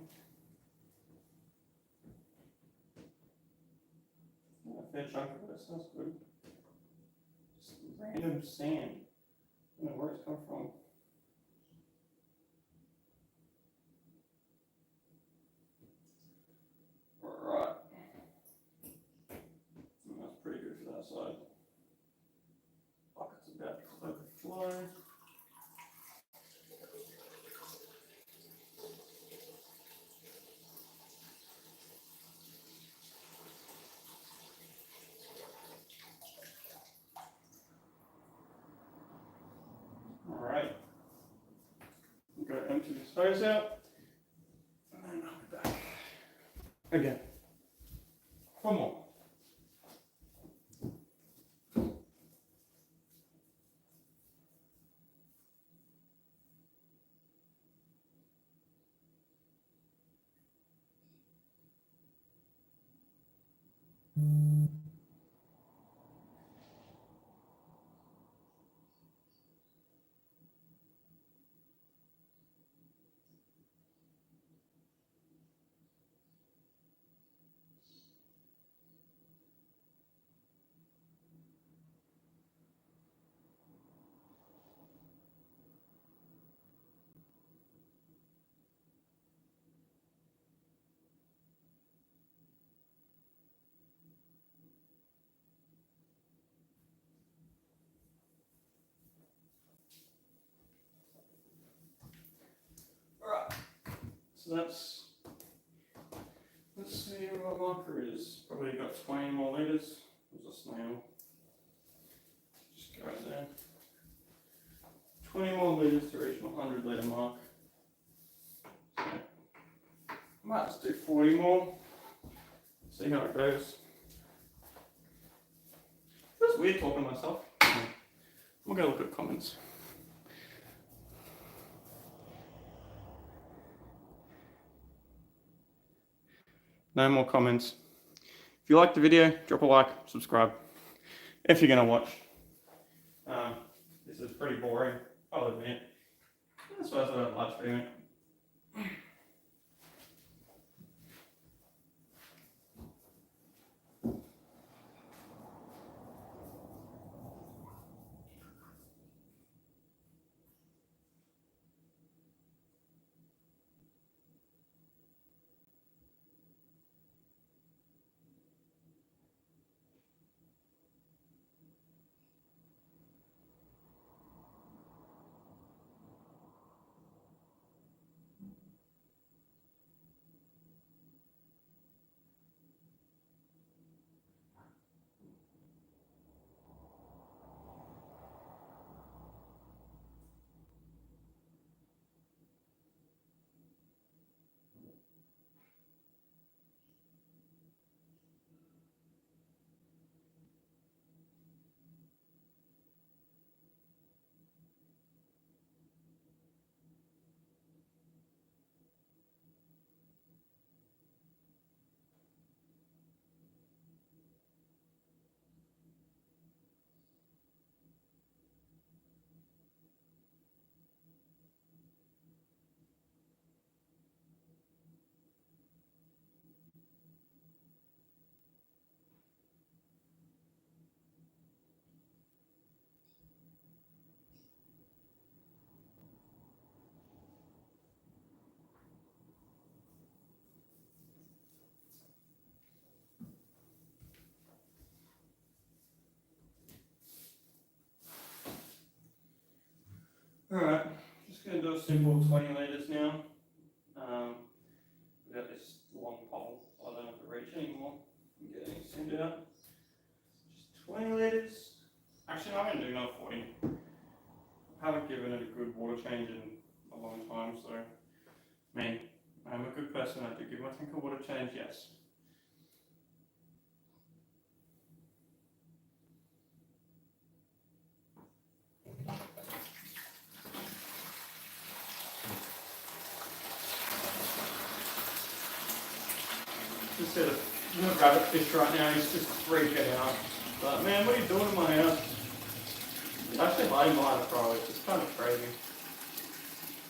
Yeah, a fair chunk of this, that's good. Just random sand. I don't know where it's come from. Alright. That's pretty good for that side. Bucket's about to overflow. Alright. I'm going to empty this hose out. And then I'll be back. Again. One more. Alright. So let's see what my marker is. Probably got 20 more litres. There's a snail. Just go right there. 20 more litres to reach my 100 litre mark. So, I might just do 40 more. See how it goes. Feels weird talking to myself. I'm gonna look at comments. No more comments. If you liked the video, drop a like, subscribe. If you're gonna watch. This is pretty boring, I'll admit. That's why I thought I'd live stream it. Alright, just going to do a simple 20 litres now. actually, no, I'm going to do another 40. I haven't given it a good water change in a long time, so, I mean, I'm a good person, I do give my tank a water change, yes. Just said a rabbit fish right now, he's just freaking out. But man, what are you doing in my house? It's actually hiding behind a crow, it's just kind of crazy.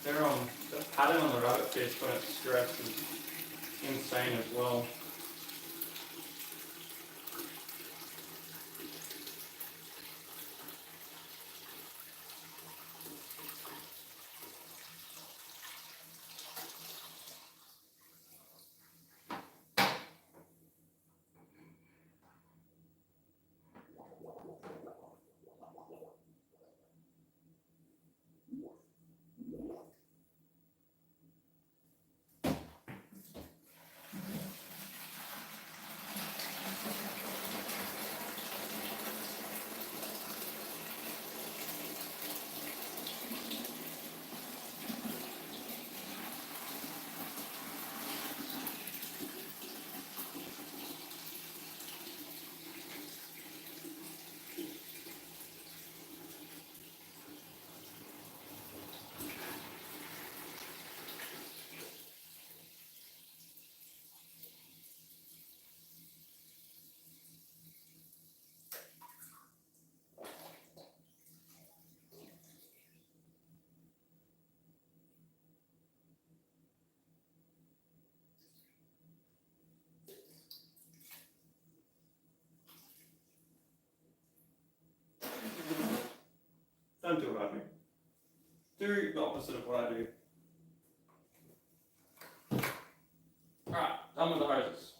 The pattern on the rabbit fish when it's stressed is insane as well. Don't do what I do. Do the opposite of what I do. Alright, done with the hoses.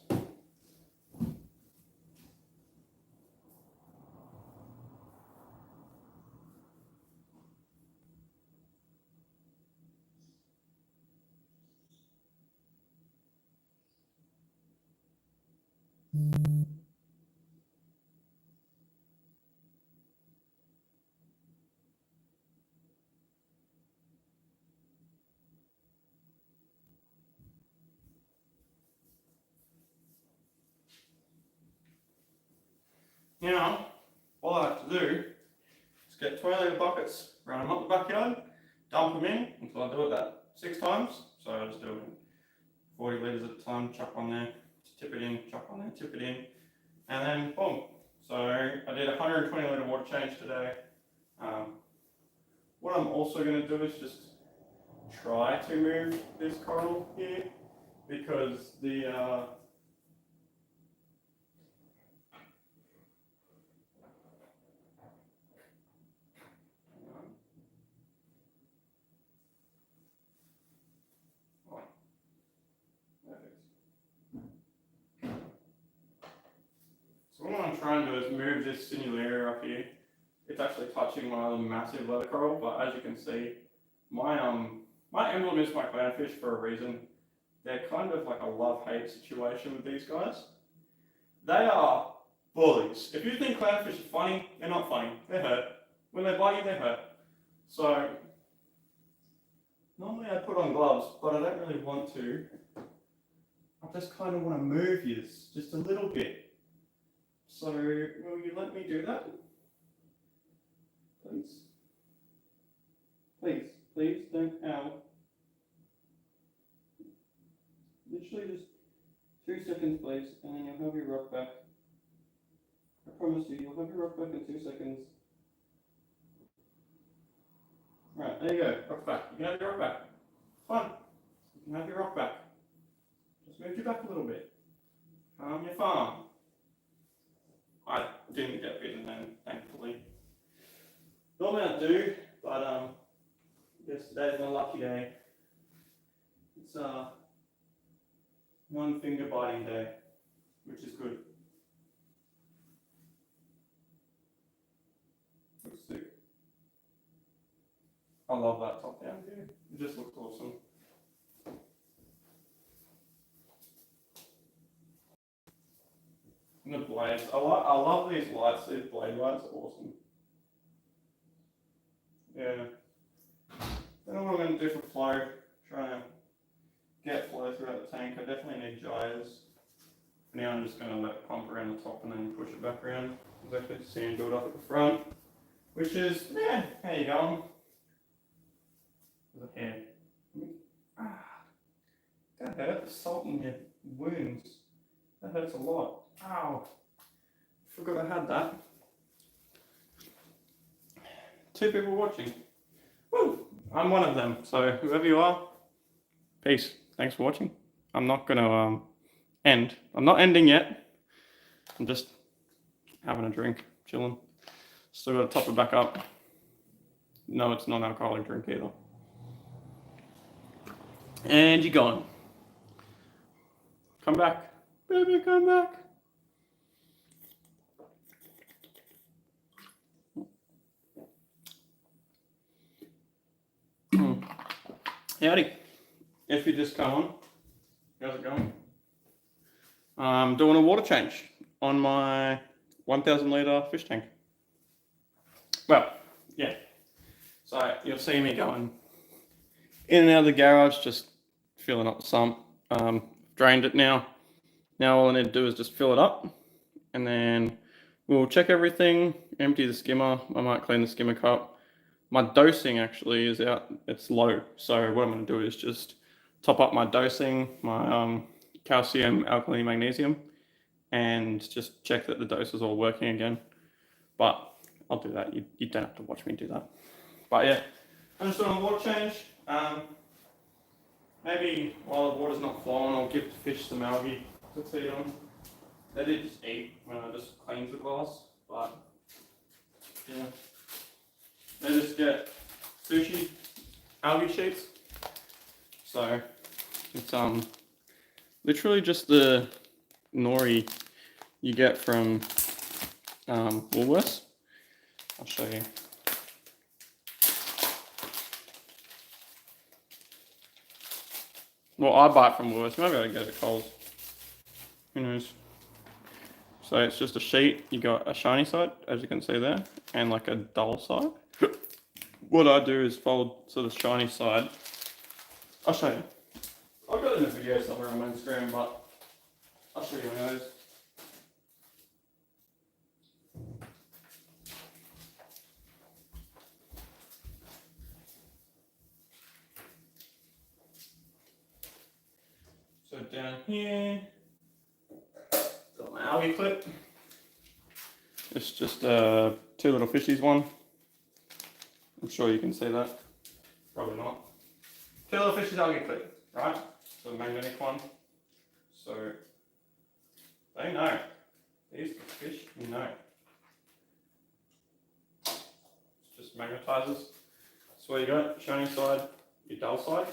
Now, all I have to do is get 20-litre buckets, run them up the backyard, dump them in until I do it that 6 times. So I just do it in 40 litres at a time, chuck on there, tip it in, chuck on there, tip it in, and then boom. So I did a 120-litre water change today. What I'm also going to do is just try to move this coral here because the so what I'm trying to do is move this sinularia up here. It's actually touching my other massive leather coral, but as you can see, my emblem is my clownfish for a reason. They're kind of like a love-hate situation with these guys. They are bullies. If you think clownfish are funny, they're not funny. They hurt. When they bite you, they hurt. So normally I put on gloves, but I don't really want to. I just kind of want to move you just a little bit. So will you let me do that? Please. Please, please don't ow. Literally just 2 seconds, please, and then you'll have your rock back. I promise you, you'll have your rock back in 2 seconds. Right, there you go, rock back. You can have your rock back. Fun. You can have your rock back. Just move you back a little bit. Calm your farm. I didn't get bitten then, thankfully. Normally I do, but yesterday's my lucky day. It's one finger biting day, which is good. Looks sick. I love that top down view. It just looks awesome. And the blades, I love these lights. These blade lights are awesome. I'm just going to let it pump around the top and then push it back around. Exactly, sand build up at the front, which is, yeah, how you going? There's a hair. Ah, that hurts, salt in your wounds. That hurts a lot. Ow, forgot I had that. 2 people watching. Woo! I'm one of them, so whoever you are, peace. Thanks for watching. I'm not going to end. I'm not ending yet. I'm just having a drink, chilling. Still got to top it back up. No, it's not an alcoholic drink either. And you're gone. Come back. Baby, come back. Howdy. If you just come on, how's it going? I'm doing a water change on my 1,000 litre fish tank. Well, yeah. So you'll see me going in and out of the garage, just filling up the sump. Drained it now. Now all I need to do is just fill it up, and then we'll check everything, empty the skimmer. I might clean the skimmer cup. My dosing actually is out, it's low. So what I'm going to do is just top up my dosing, my calcium, alkaline, magnesium, and just check that the dose is all working again. But I'll do that. You don't have to watch me do that. But yeah, I'm just doing a water change. Maybe while the water's not flowing, I'll give the fish some algae to feed on. They did just eat when I just cleaned the glass, but yeah. They just get sushi algae sheets. So it's literally just the nori you get from Woolworths. I'll show you. Well, I buy it from Woolworths. Maybe I get it at Coles. Who knows? So it's just a sheet. You got a shiny side, as you can see there, and like a dull side. What I do is fold to the shiny side. I'll show you. I've got it in a video somewhere on my Instagram, but I'll show you anyways. So down here, got my algae clip. It's just a 2 little fishies one. I'm sure you can see that. Probably not. 2 little fishies algae clip, right? So the magnetic one. So they know. These fish know. It just magnetizes. So what you got, shiny side, your dull side.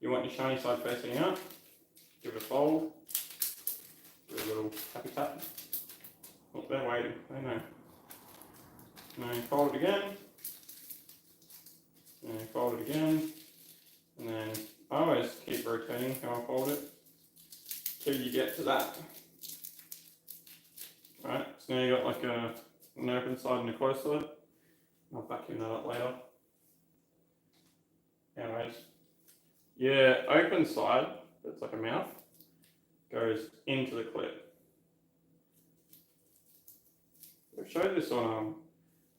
You want your shiny side facing out. Give it a fold. Give it a little tappy tap. Oh, they're waiting. They know. And then fold it again. And then fold it again. And then I always keep rotating how I fold it till you get to that. Alright, so now you got like an open side and a closed side. I'll vacuum that up later. Anyways, yeah, open side, that's like a mouth, goes into the clip. I've showed this on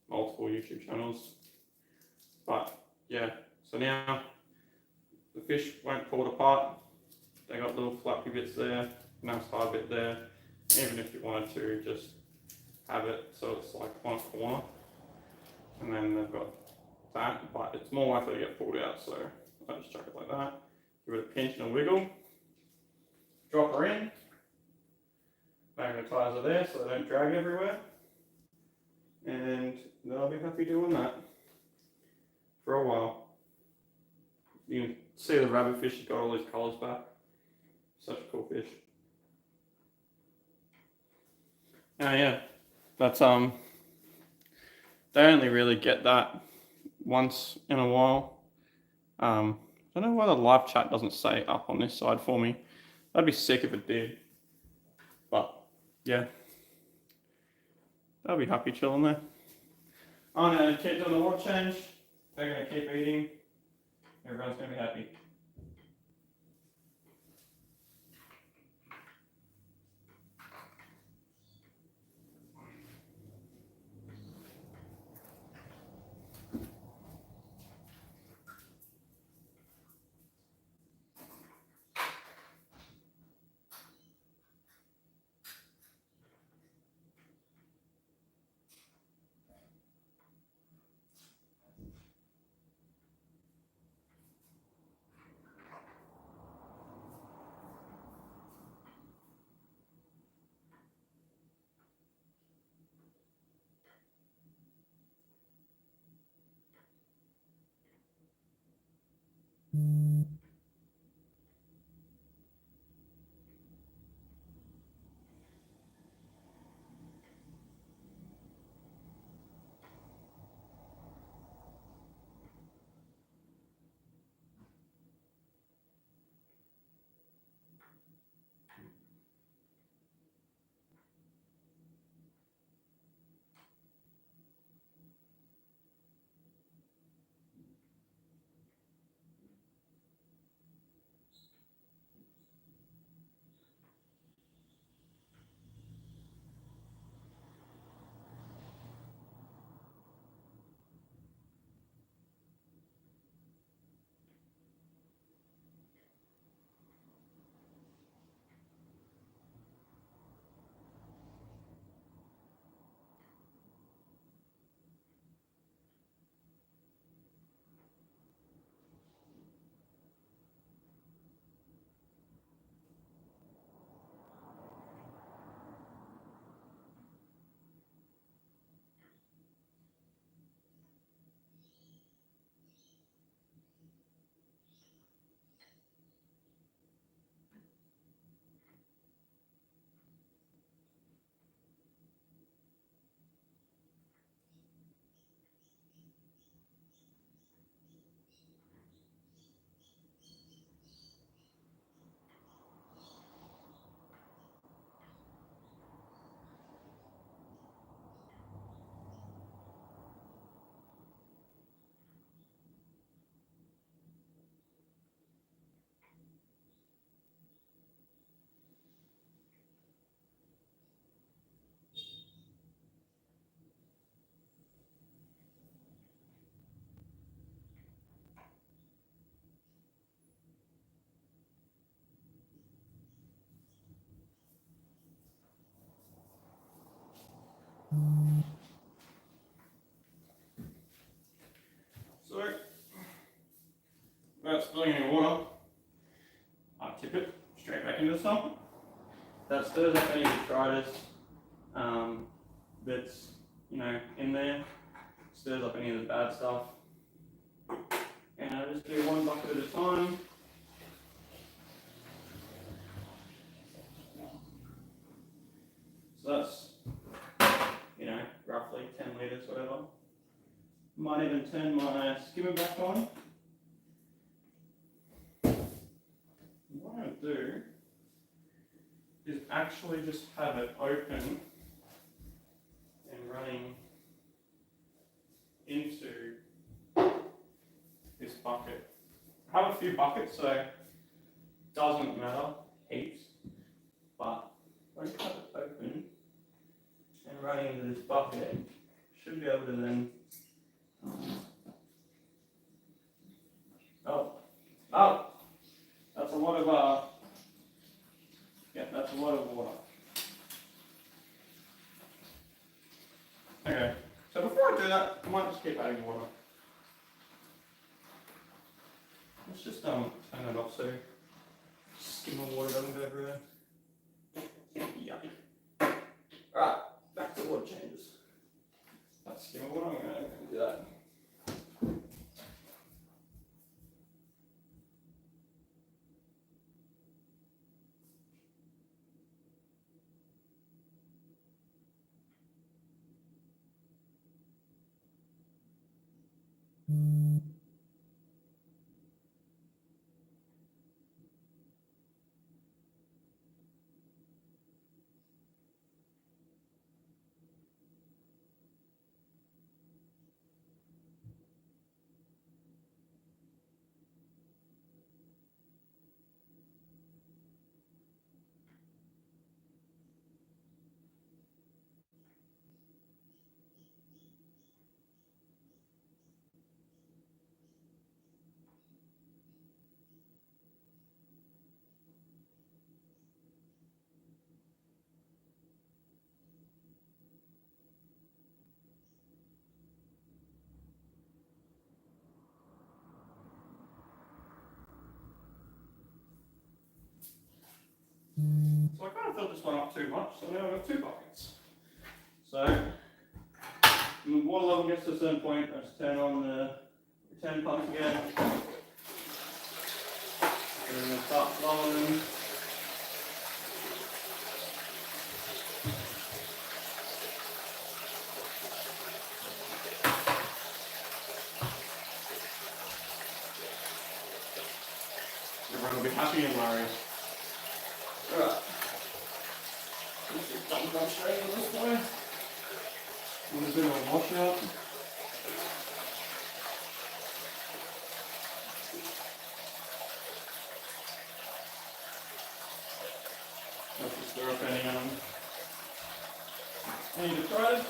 multiple YouTube channels, but yeah, so now the fish won't pull it apart. They got little flappy bits there, nice hard bit there. Even if you wanted to just have it so it's like on a corner, and then they've got that, but it's more likely to get pulled out, so I just chuck it like that. Give it a pinch and a wiggle. Drop her in. Magnetize her there so they don't drag everywhere. And they'll be happy doing that for a while. You can see the rabbit fish has got all these colours back. Such a cool fish. Oh yeah, that's they only really get that once in a while. I don't know why the live chat doesn't say up on this side for me. That'd be sick if it did. But yeah, they'll be happy chilling there. I'm gonna keep doing the water change. They're gonna keep eating. Everyone's gonna be happy. without spilling any water, I tip it straight back into the stump. That stirs up any detritus that's in there, stirs up any of the bad stuff. And I just do one bucket at a time. So that's roughly 10 litres, whatever. Might even turn my skimmer back on. What I'm going to do is actually just have it open and running into this bucket. I have a few buckets, so it doesn't matter heaps, but when I have it open and running into this bucket, should be able to then that's a lot of that's a lot of water. Okay, so before I do that, I might just keep adding water. Let's just turn it off so skimmer water doesn't go everywhere. Yummy. Alright, back to water changes. That's skimmer water, I'm going to do that. So I kind of filled this one up too much, so now I've got 2 buckets. So when the water level gets to a certain point, I just turn on the return pump again. And then start flowing. Everyone will be happy and worried. Alright. Let's just dump straight in this way. A little bit of a washout. Let's just stir up any detritus.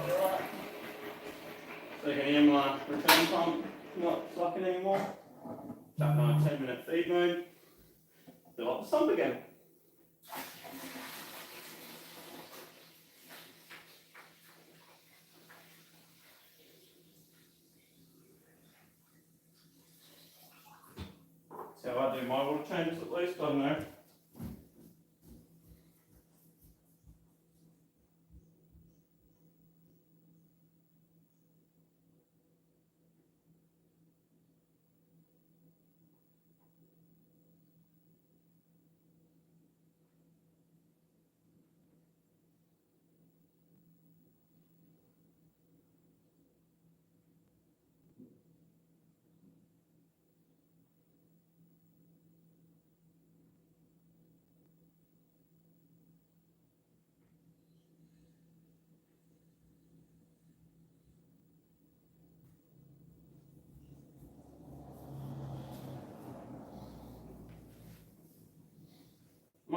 Alright. So you can hear my return pump not sucking anymore. Tap my 10-minute feed mode. Fill up the sump again. That's how I do my water changes at least, I don't know.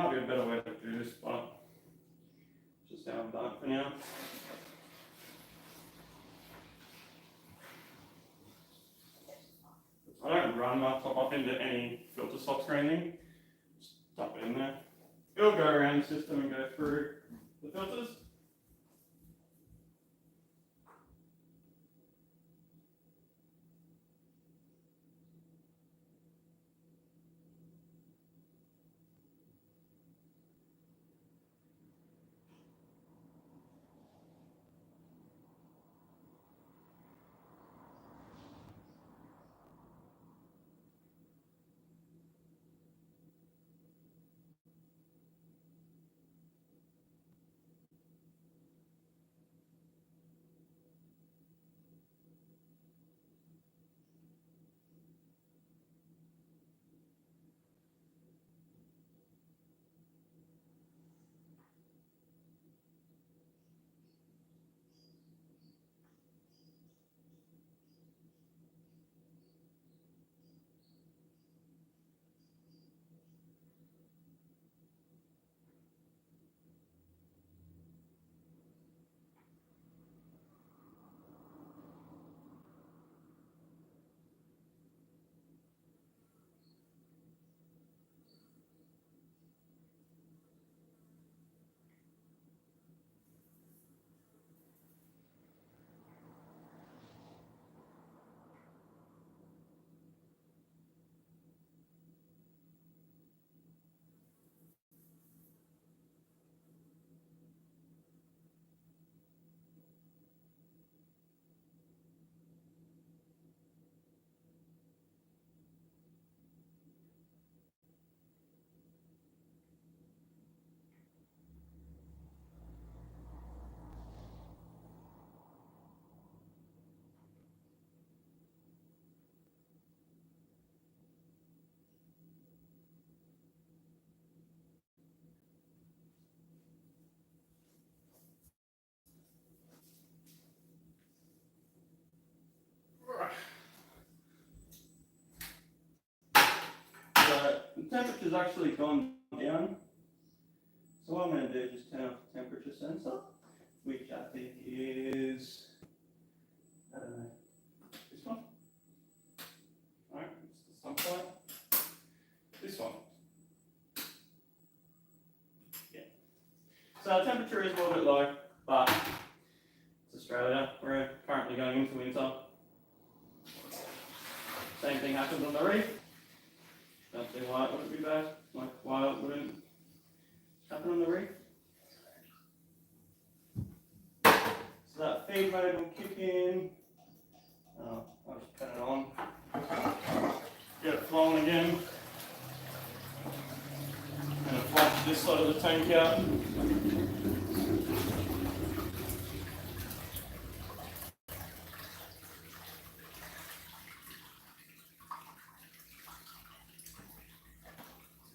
might be a better way to do this, but just how I've done it for now. I don't run my top up into any filter socks or anything. Just dump it in there. It'll go around the system and go through the filters. The temperature's actually gone down. So what I'm going to do is just turn off the temperature sensor, which I think is, I don't know, this one? Alright, it's the sun point. This one. Yeah. So our temperature is a little bit low, but it's Australia. We're currently going into winter. Same thing happens on the reef. Don't see why it wouldn't be bad, like why it wouldn't happen on the reef. So that feed mode will kick in. I'll just turn it on. Get it flowing again. And I'll flush this side of the tank out.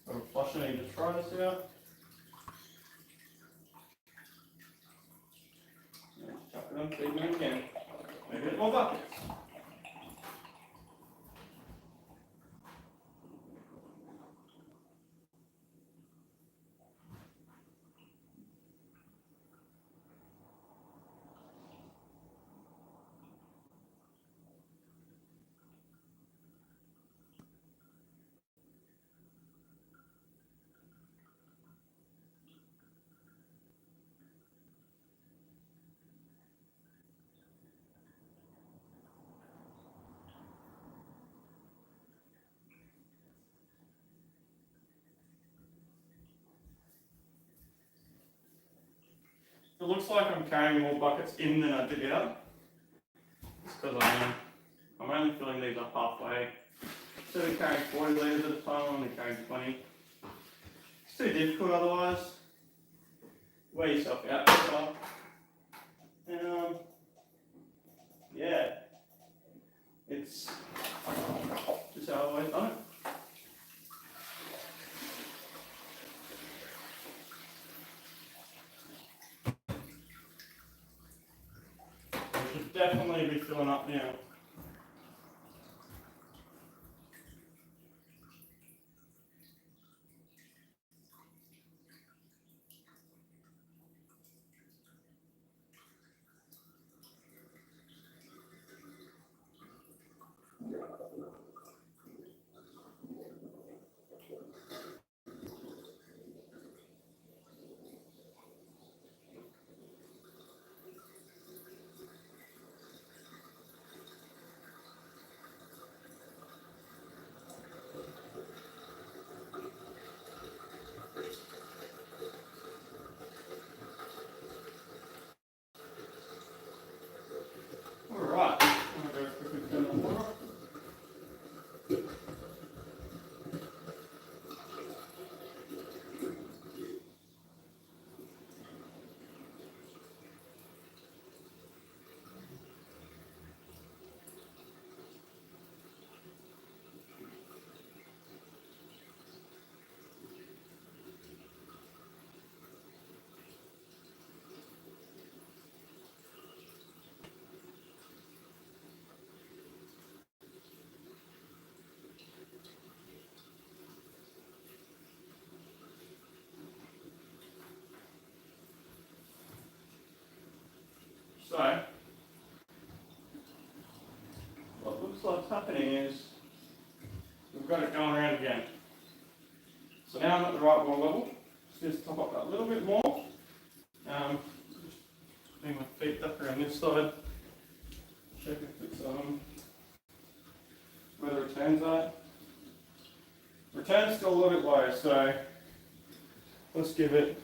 Got a flush I need to try this out. Chuck it on, feed mode again. Maybe a bit more buckets. It looks like I'm carrying more buckets in than I did out. It's because I'm only filling these up halfway. Instead of carrying 40 litres at a time, I'm only carrying 20. It's too difficult otherwise. Wear yourself out as well. And yeah, it's just how I've always done it. We should definitely be filling up now. what's happening is we've got it going around again. So now I'm at the right water level. Just top up that a little bit more. Just bring my feet up around this side. Check if it's where the return's at. Return's still a little bit low, so let's give it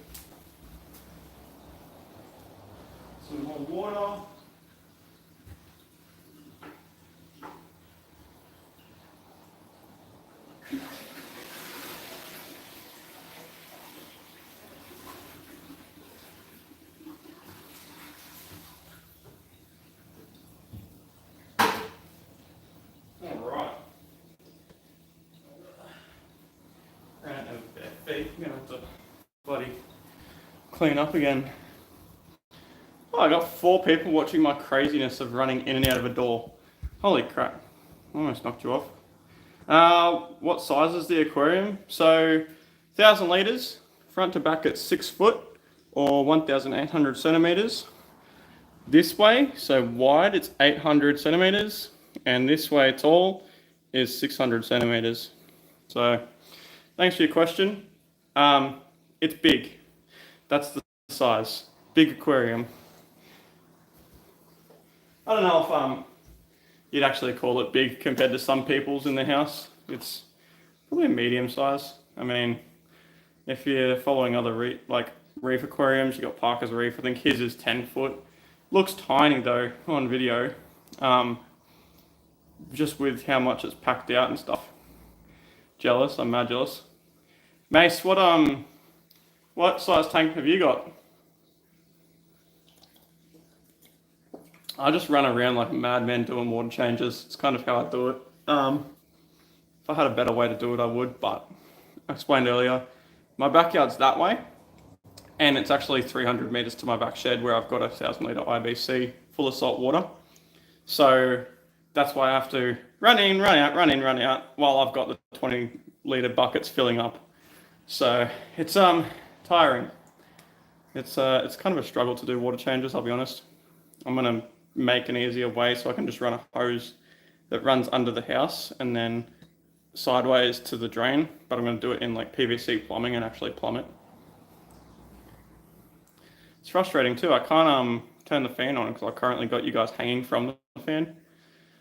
some more water. Alright. Ran out of bare feet. I'm going to have to bloody clean up again. Oh, I got 4 people watching my craziness of running in and out of a door. Holy crap. I almost knocked you off. What size is the aquarium? So, 1,000 litres, front to back at 6 foot or 1,800 centimetres. This way, so wide, it's 800 centimetres, and this way tall is 600 centimetres. So, thanks for your question. It's big. That's the size. Big aquarium. I don't know if you'd actually call it big compared to some people's in the house. It's probably a medium size. I mean, if you're following other reef aquariums, you got Parker's Reef. I think his is 10 foot. Looks tiny though on video, just with how much it's packed out and stuff. Jealous, I'm mad jealous. Mace, what size tank have you got? I just run around like a madman doing water changes. It's kind of how I do it. If I had a better way to do it, I would, but I explained earlier, my backyard's that way, and it's actually 300 metres to my back shed where I've got a 1,000 litre IBC full of salt water. So that's why I have to run in, run out, while I've got the 20 litre buckets filling up. So it's tiring. It's kind of a struggle to do water changes, I'll be honest. I'm gonna make an easier way so I can just run a hose that runs under the house and then sideways to the drain, but I'm going to do it in like PVC plumbing and actually plumb it. It's frustrating too. I can't turn the fan on because I currently got you guys hanging from the fan,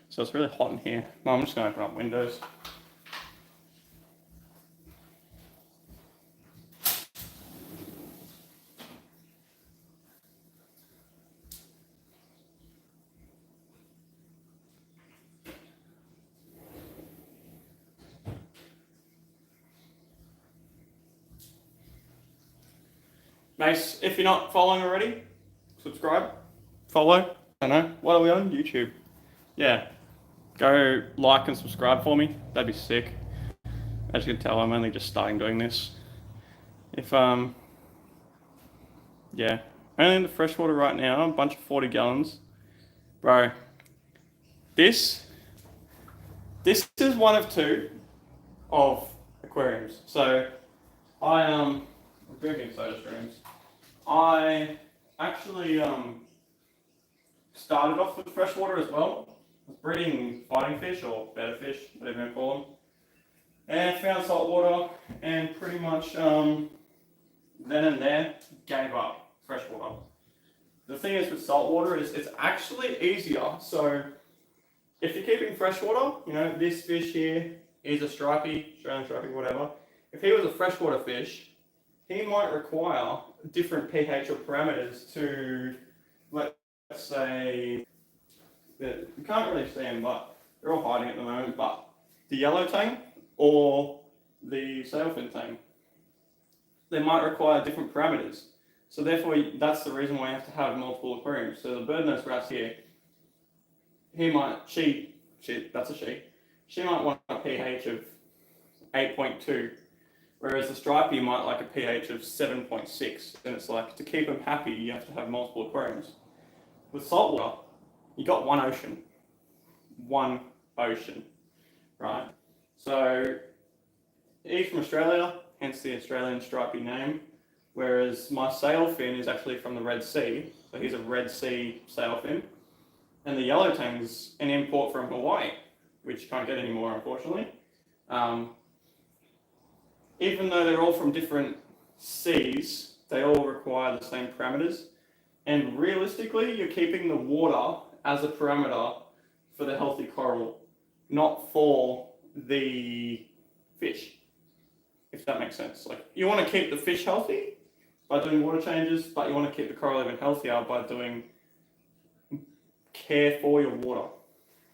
so it's really hot in here. Well, I'm just going to open up windows. Mace, if you're not following already, subscribe, follow. I don't know, what are we on? YouTube. Yeah, go like and subscribe for me. That'd be sick. As you can tell, I'm only just starting doing this. If yeah, only in the freshwater right now, a bunch of 40 gallons. Bro, this is one of 2 of aquariums. So I'm drinking soda streams. I actually started off with freshwater as well. I was breeding fighting fish or betta fish, whatever you want to call them. And found salt water and pretty much then and there gave up freshwater. The thing is with salt water is it's actually easier. So if you're keeping freshwater, you know, this fish here is a stripey, Australian stripey, whatever. If he was a freshwater fish, he might require different pH or parameters to, let's say, you can't really see them, but they're all hiding at the moment, but the yellow tang or the sailfin tang, they might require different parameters. So therefore, that's the reason why you have to have multiple aquariums. So the bird nose wrasse here, that's a she might want a pH of 8.2. Whereas the stripey might like a pH of 7.6, and it's like, to keep them happy, you have to have multiple aquariums. With saltwater, you got one ocean, right? So he's from Australia, hence the Australian stripey name, whereas my sailfin is actually from the Red Sea, so he's a Red Sea sailfin, and the yellow tang's an import from Hawaii. which you can't get anymore, unfortunately. Even though they're all from different seas, they all require the same parameters. And realistically, you're keeping the water as a parameter for the healthy coral, not for the fish, if that makes sense. Like, you want to keep the fish healthy by doing water changes, but you want to keep the coral even healthier by doing care for your water,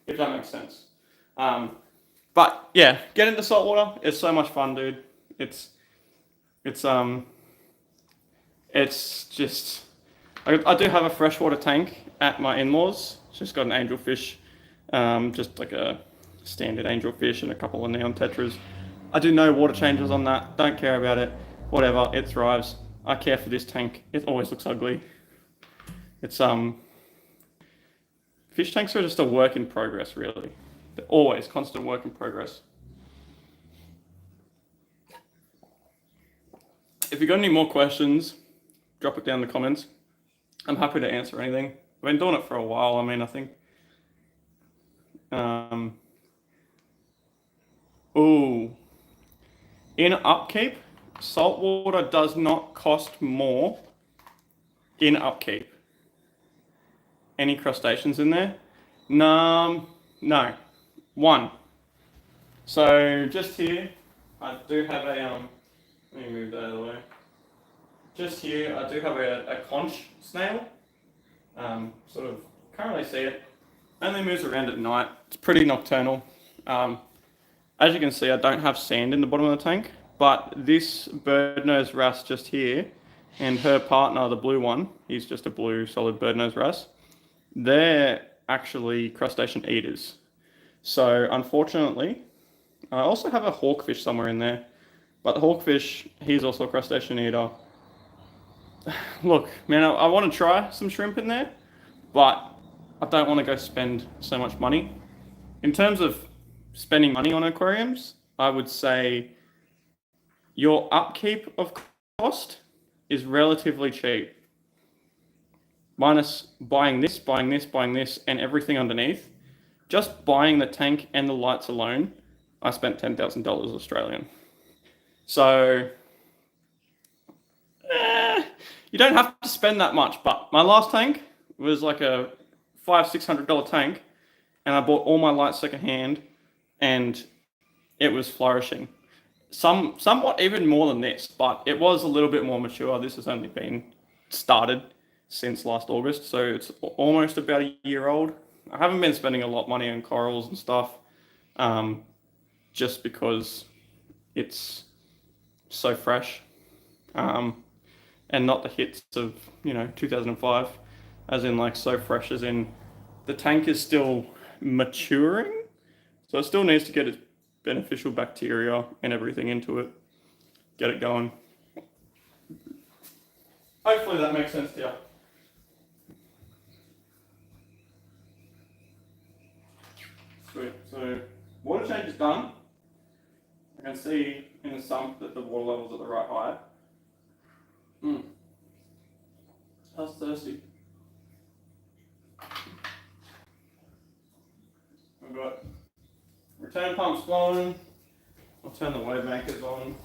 if that makes sense. But yeah, get into saltwater. It's so much fun, dude. It's just. I do have a freshwater tank at my in-laws. It's just got an angelfish, just like a standard angelfish and a couple of neon tetras. I do no water changes on that. Don't care about it. Whatever, it thrives. I care for this tank. It always looks ugly. It's fish tanks are just a work in progress, really. They're always constant work in progress. If you got any more questions, drop it down in the comments. I'm happy to answer anything. I've been doing it for a while. I mean, I think. In upkeep, saltwater does not cost more in upkeep. Any crustaceans in there? No. One. So just here, I do have a let me move that out of the way. Just here, I do have a conch snail. Sort of can't really see it. Only moves around at night. It's pretty nocturnal. As you can see, I don't have sand in the bottom of the tank, but this bird-nosed wrasse just here, and her partner, the blue one, he's just a blue solid bird-nosed wrasse. They're actually crustacean eaters. So unfortunately, I also have a hawkfish somewhere in there, but the hawkfish, he's also a crustacean eater. Look, man, I want to try some shrimp in there, but I don't want to go spend so much money. In terms of spending money on aquariums, I would say your upkeep of cost is relatively cheap. Minus buying this, and everything underneath. Just buying the tank and the lights alone, I spent $10,000 Australian. So, you don't have to spend that much, but my last tank was like a $500-600 tank, and I bought all my lights secondhand, and it was flourishing. Somewhat even more than this, but it was a little bit more mature. This has only been started since last August, so it's almost about a year old. I haven't been spending a lot of money on corals and stuff, just because it's so fresh, and not the hits of 2005, as in like so fresh, as in the tank is still maturing, so it still needs to get its beneficial bacteria and everything into it, get it going. Hopefully that makes sense to you. Sweet. So water change is done. I can see in the sump that the water level's at the right height. I was thirsty. We've got return pumps flowing. I'll turn the wave makers on.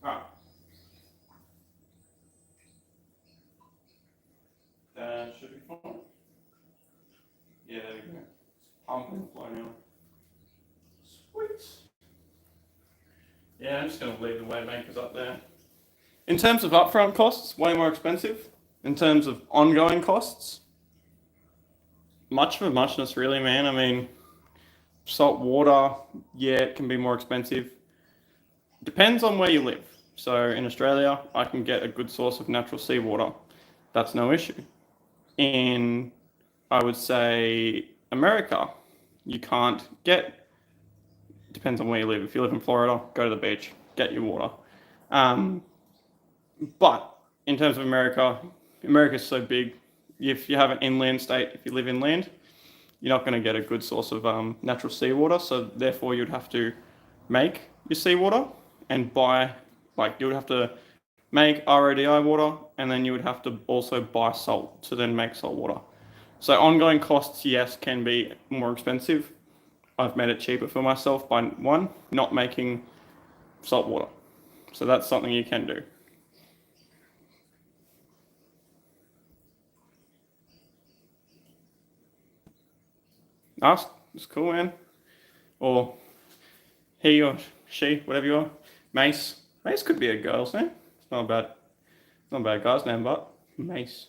Alright. That should be fine. Yeah, there we go. It's pumping flow now. Sweet. Yeah, I'm just going to leave the wave anchors up there. In terms of upfront costs, way more expensive. In terms of ongoing costs, much of a muchness, really, man. I mean, salt water, yeah, it can be more expensive. Depends on where you live. So in Australia, I can get a good source of natural seawater. That's no issue. In, I would say, America, you can't get, depends on where you live. If you live in Florida, go to the beach, get your water. But in terms of America, America's so big, if you have an inland state, if you live inland, you're not going to get a good source of natural seawater. So therefore, you'd have to make your seawater and buy, like you would have to make RODI water, and then you would have to also buy salt to then make salt water. So ongoing costs, yes, can be more expensive. I've made it cheaper for myself by one, not making salt water. So that's something you can do. Nice, it's cool, man. Or he or she, whatever you are. Mace. Mace could be a girl's name. It's not a bad guy's name, but Mace.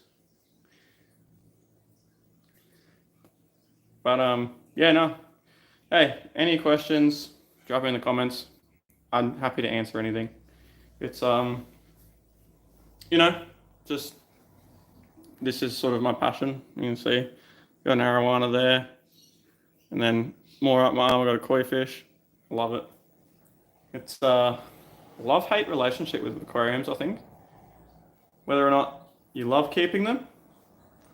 But yeah, no. Hey, any questions? Drop it in the comments. I'm happy to answer anything. It's just this is sort of my passion. You can see, got an arowana there, and then more up my arm. I got a koi fish. Love it. It's a love-hate relationship with aquariums. I think whether or not you love keeping them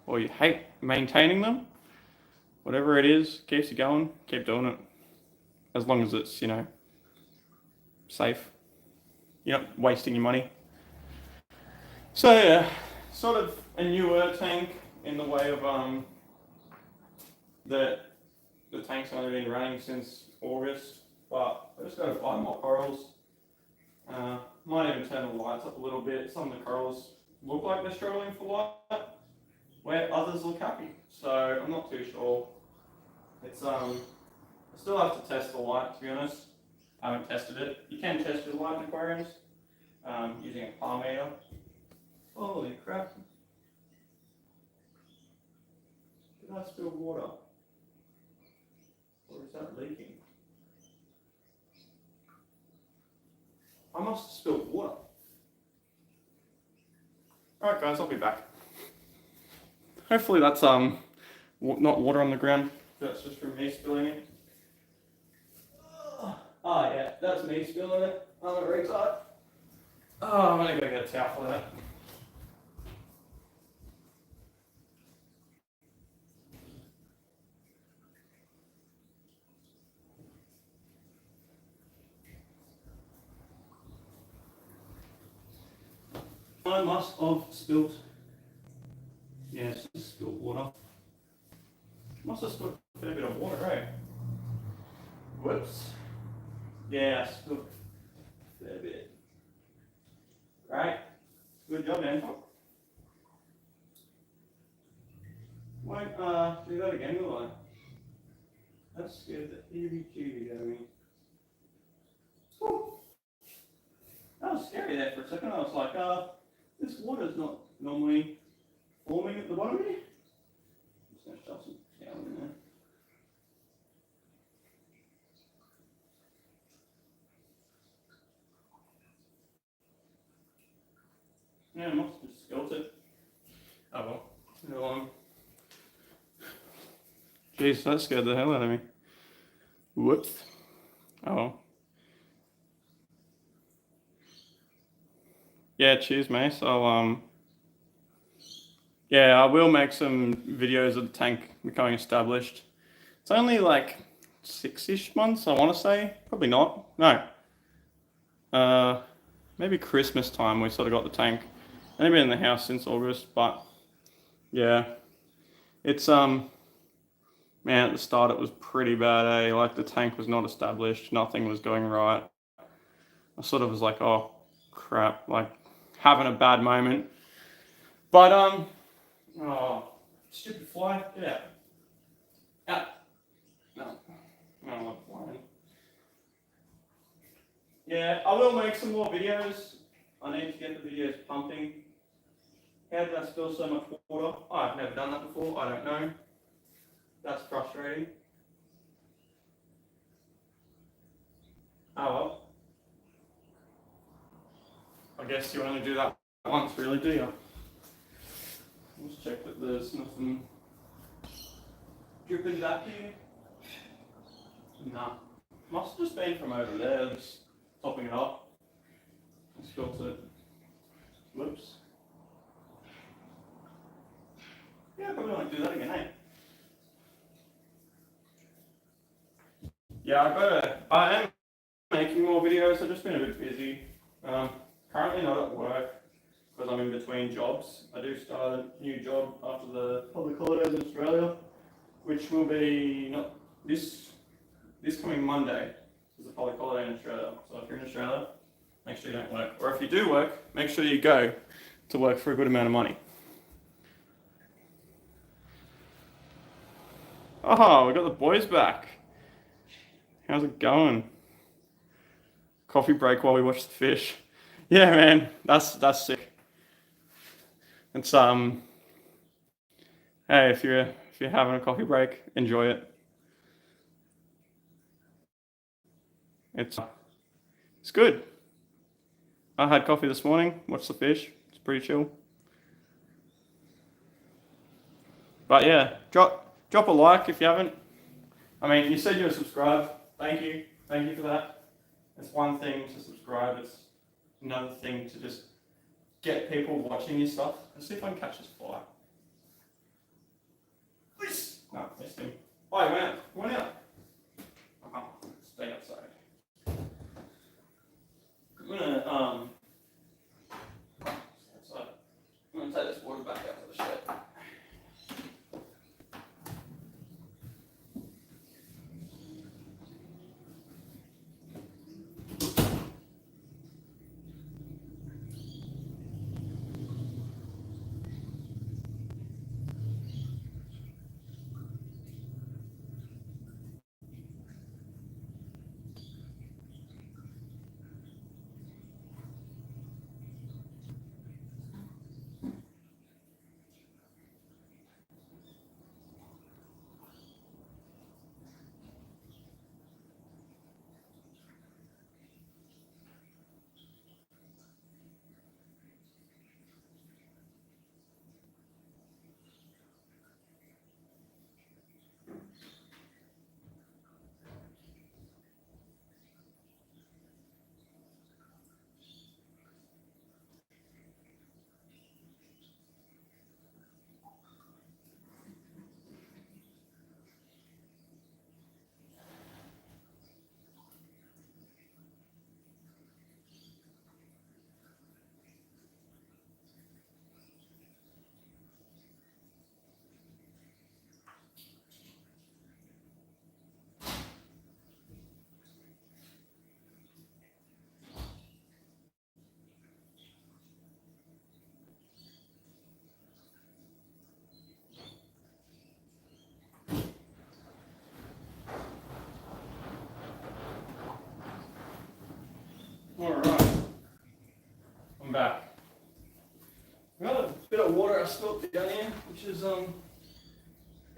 or you hate maintaining them, whatever it is, keeps you going. Keep doing it as long as it's safe. You're not wasting your money. So yeah, sort of a newer tank in the way of the tank's only been running since August, but I just got to buy more corals. Might even turn the lights up a little bit. Some of the corals look like they're struggling for light, where others look happy. So I'm not too sure. It's I still have to test the light, to be honest. I haven't tested it. You can test your light in aquariums using a palm meter. Holy crap. Did I spill water? Or is that leaking? I must have spilled water. Alright guys, I'll be back. Hopefully that's not water on the ground. That's just from me spilling it. Oh yeah, that's me spilling it. I'm a retard. Oh, I'm gonna go get a towel for that. I must have spilled. Yes, spilled water. Must have spilled a fair bit of water, right? Whoops. Yeah, I spilled a fair bit. Right. Good job, Anton. Won't do that again, will I? That scared the heebie-jeebies out of me. Whew. That was scary there for a second. I was like, this water's not normally forming at the bottom here. I'm just going to shove some towel in there. Yeah, I must have spilt it. Oh well. No, jeez, that scared the hell out of me. Whoops. Oh well. Yeah, cheers, mate. So yeah, I will make some videos of the tank becoming established. It's only like 6-ish months, I want to say. Probably not. No. Maybe Christmas time we sort of got the tank. Only been in the house since August, but yeah, it's man, at the start it was pretty bad, eh? Like the tank was not established, nothing was going right. I sort of was like, oh crap, like having a bad moment. But oh, stupid fly, get out. Out. No, I'm not flying. Yeah, I will make some more videos. I need to get the videos pumping. How did I spill so much water? Oh, I've never done that before, I don't know. That's frustrating. Oh well. I guess you only do that once, really, do you? Let's check that there's nothing dripping back here. Nah. Must have just been from over there, just topping it up. I spilled it. Whoops. Yeah, I probably want to do that again, eh? Yeah, I am making more videos. I've just been a bit busy. Currently not at work because I'm in between jobs. I do start a new job after the public holidays in Australia, which will be not this coming Monday. Is a public holiday in Australia. So if you're in Australia, make sure you don't work. Or if you do work, make sure you go to work for a good amount of money. Oh, we got the boys back. How's it going? Coffee break while we watch the fish. Yeah, man, that's sick. It's hey, if you're having a coffee break, enjoy it. It's good. I had coffee this morning. Watched the fish. It's pretty chill. But yeah, drop a like if you haven't. I mean, you said you were subscribed. Thank you for that. It's one thing to subscribe. It's another thing to just get people watching your stuff. Let's see if I can catch this fly. Please. No, missed him. Oh, he went out. He went out. Oh, stay outside. I'm gonna outside. I'm gonna take this water back out to the shed. Alright, I'm back. I got a bit of water I spilt down here, which is kind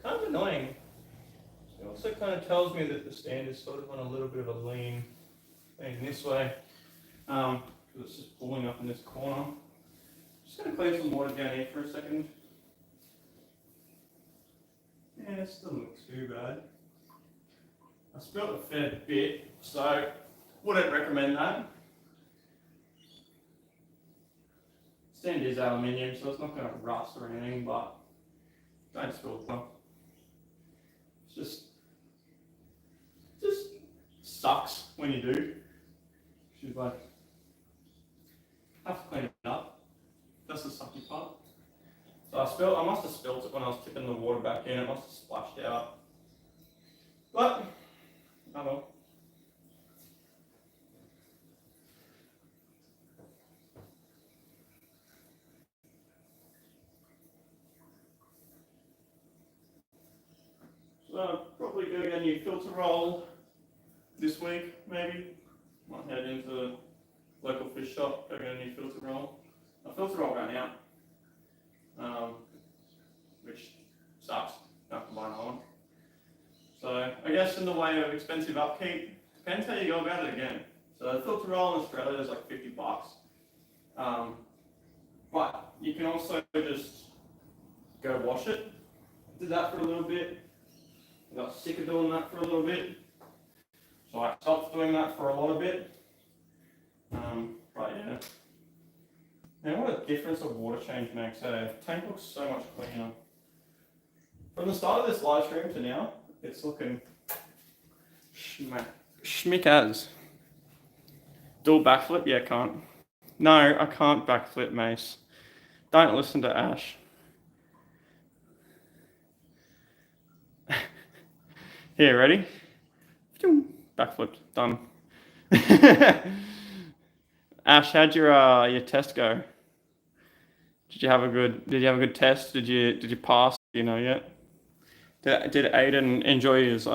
of annoying. It also kind of tells me that the stand is sort of on a little bit of a lean this way, because it's just pulling up in this corner. Just going to clear some water down here for a second. Yeah, it still looks too bad. I spilt a fair bit, so wouldn't recommend that. Stand is aluminium, so it's not going to rust or anything, but don't spill it. It's just sucks when you do. Should like have to clean it up. That's the sucky part. So I must have spilt it when I was tipping the water back in. It must have splashed out. But oh well. So I'll probably go get a new filter roll this week, maybe. Might head into the local fish shop, go get a new filter roll. My filter roll ran out, which sucks. Have to buy another one. So I guess in the way of expensive upkeep, depends how you go about it again. So the filter roll in Australia is like $50. But you can also just go wash it. Did that for a little bit. I got sick of doing that for a little bit. So I stopped doing that for a lot of it. But yeah. Man, what a difference a water change makes. The tank looks so much cleaner. From the start of this live stream to now, it's looking schmick as. Do a backflip? Yeah, can't. No, I can't backflip, Mace. Don't listen to Ash. Here, ready? Backflip, done. Ash, how'd your test go? Did you have a good test? Did you pass? You know yet? Did Aiden enjoy his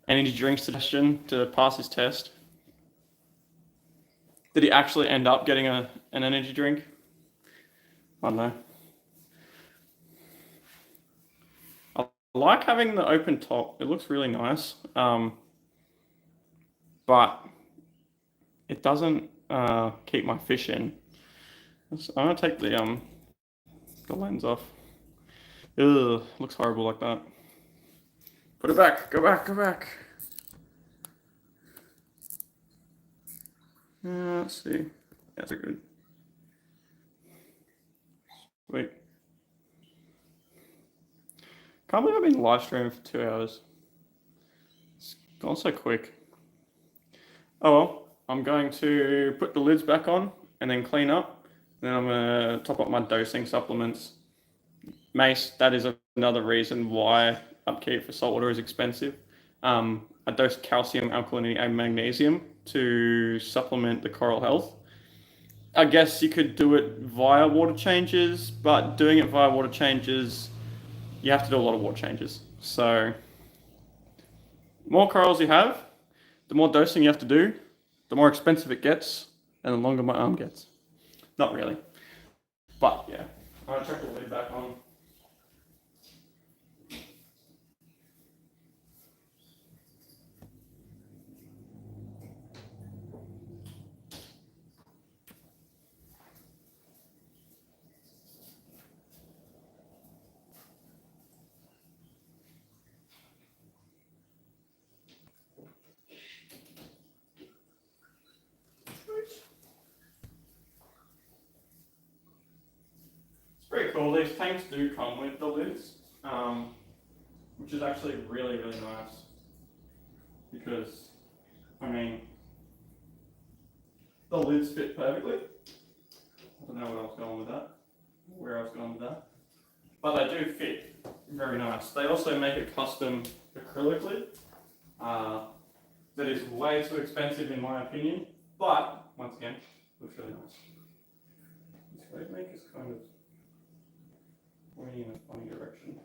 energy drink suggestion to pass his test? Did he actually end up getting an energy drink? I don't know. I like having the open top. It looks really nice. But it doesn't keep my fish in. So I'm gonna take the lens off. Ugh, looks horrible like that. Put it back. Go back. Go back. Let's see. That's good. Wait. Can't believe I've been live streaming for 2 hours. It's gone so quick. Oh well, I'm going to put the lids back on and then clean up. Then I'm gonna top up my dosing supplements. Mace, that is another reason why upkeep for saltwater is expensive. I dose calcium, alkalinity, and magnesium to supplement the coral health. I guess you could do it via water changes, but doing it via water changes, you have to do a lot of water changes. So, the more corals you have, the more dosing you have to do, the more expensive it gets, and the longer my arm gets. Not really. But yeah, I'm gonna check the lid back on. Pretty cool. These tanks do come with the lids, which is actually really, really nice. Because, I mean, the lids fit perfectly. I don't know where I was going with that. But they do fit very nice. They also make a custom acrylic lid that is way too expensive in my opinion. But, once again, looks really nice. This wave maker's kind of pointing in a funny direction.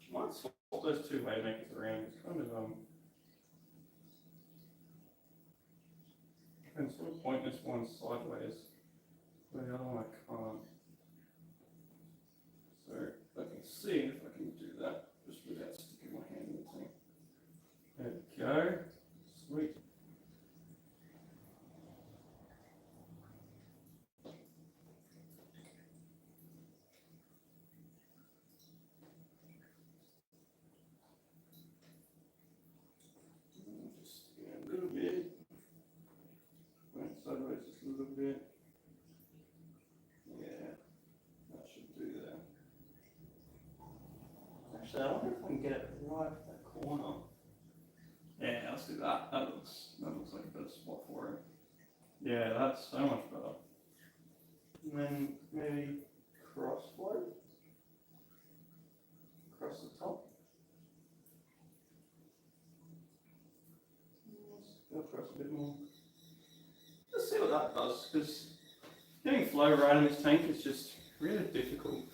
I might swap those two wave makers around. It's kind of I can sort of point this one sideways, but the other one I can't. So I can see if I can do that just without sticking my hand in the thing. There we go. Sweet. Just a little bit. Right sideways just a little bit. Yeah, that should do that. Actually, I wonder if I can get it right at that corner. Yeah, let's do that. That looks like a good spot for it. Yeah, that's so much better. And then maybe cross flow across the top. Let's go across a bit more. Let's see what that does, because getting flow right in this tank is just really difficult.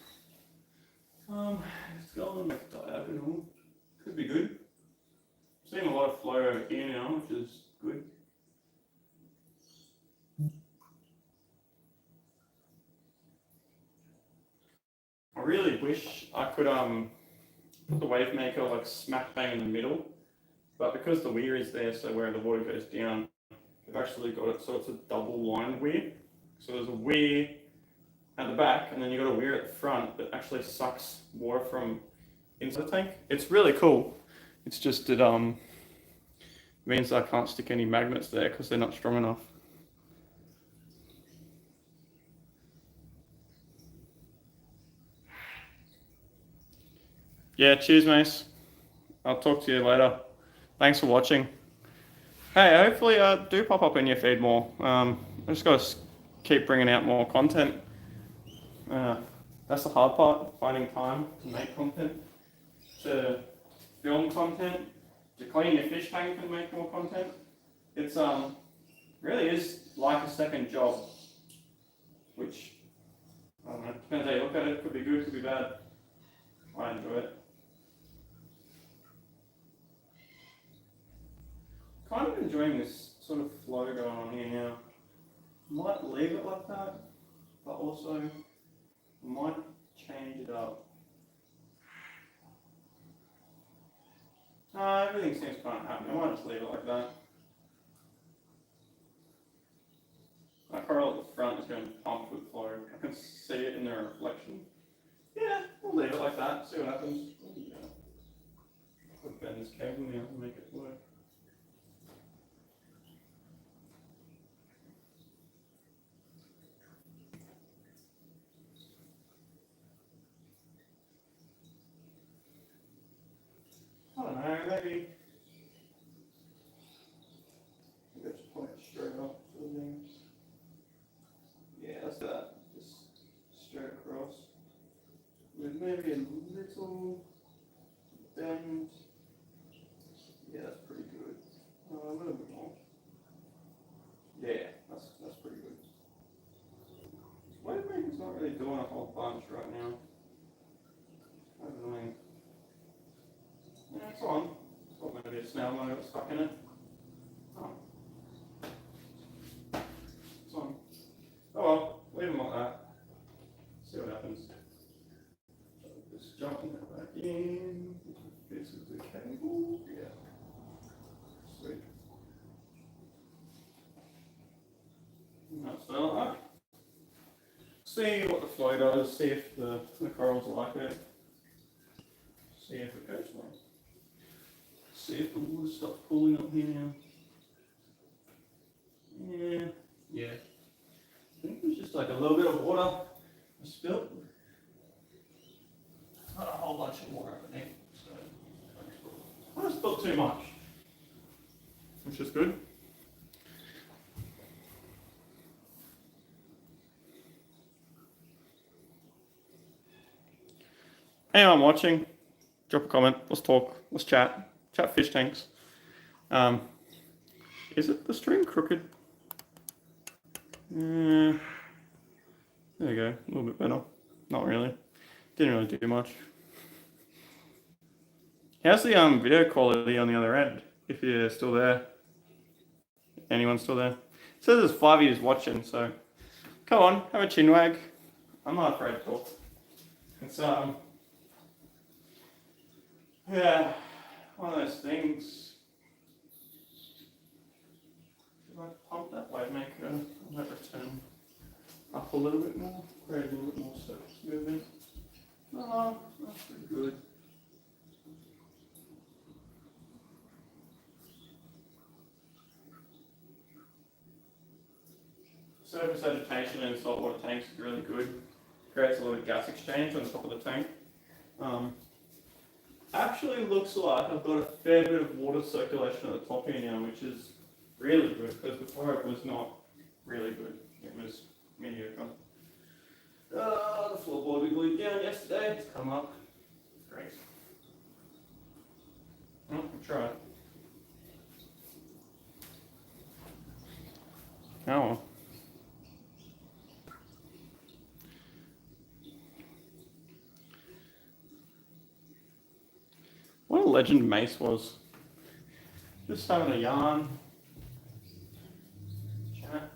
It's going like diagonal. Could be good. Seeing a lot of flow over here now, which is good. I really wish I could put the wave maker like smack bang in the middle, but because the weir is there, so where the water goes down, they've actually got it so it's a double line weir. So there's a weir at the back, and then you've got a weir at the front that actually sucks water from inside the tank. It's really cool. It's just that means I can't stick any magnets there because they're not strong enough. Yeah, cheers, Mace. I'll talk to you later. Thanks for watching. Hey, hopefully do pop up in your feed more. I just got to keep bringing out more content. That's the hard part, finding time to make content, to film content, to clean your fish tank and make more content. It's really is like a second job, which, I don't know, depends how you look at it. Could be good, could be bad. I enjoy it. Kind of enjoying this sort of flow going on here now. Might leave it like that, but also might change it up. Everything seems kind of happy. I might just leave it like that. That coral at the front is going to pump with flow. I can see it in the reflection. Yeah, we'll leave it like that, see what happens. Yeah. I'll bend this cable now to make it work. I don't know, maybe just point it straight up to the thing. Yeah, that's that. Just straight across. With maybe a little bend. Yeah, that's pretty good. A little bit more. Yeah, that's pretty good. Wavemaker's not really doing a whole bunch right now. Kind of annoying. Yeah, it's on. Thought maybe a snail might have stuck in it. Oh. It's on. Oh well, leave them like that. See what happens. Just jumping that back in. This is the cable. Yeah. Sweet. That's all right. See what the flow does, see if the corals like it. See if it goes well. See if the water stops pooling up here now. Yeah. Yeah. I think there's just like a little bit of water I spilled. Not a whole bunch of water underneath. So I don't spill too much. Which is good. Anyone watching, drop a comment, let's talk, let's chat fish tanks. Is it the string crooked? There you go, a little bit better. Not really, didn't really do much. How's the video quality on the other end, if you're still there? Anyone still there? It says there's 5 years watching, so come on, have a chin wag. I'm not afraid to talk. It's yeah, one of those things. Should I pump that wavemaker and let return up a little bit more? Create a little bit more surface movement. Oh, that's pretty good. Surface agitation in saltwater tanks is really good. Creates a lot of gas exchange on the top of the tank. Actually looks like I've got a fair bit of water circulation at the top here now, which is really good, because before it was not really good. It was mediocre. The floorboard we glued down yesterday. It's come up. Great. Oh, we'll try it. Oh well. What a legend Mace was. Just having a yarn. Chat.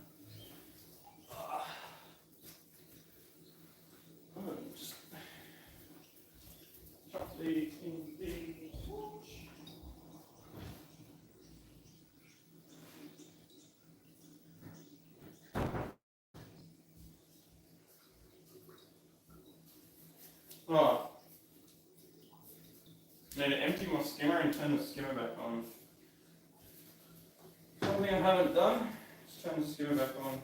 Just chuck these in the wash. Oh. Need to empty my skimmer and turn the skimmer back on. One thing I haven't done is turn the skimmer back on.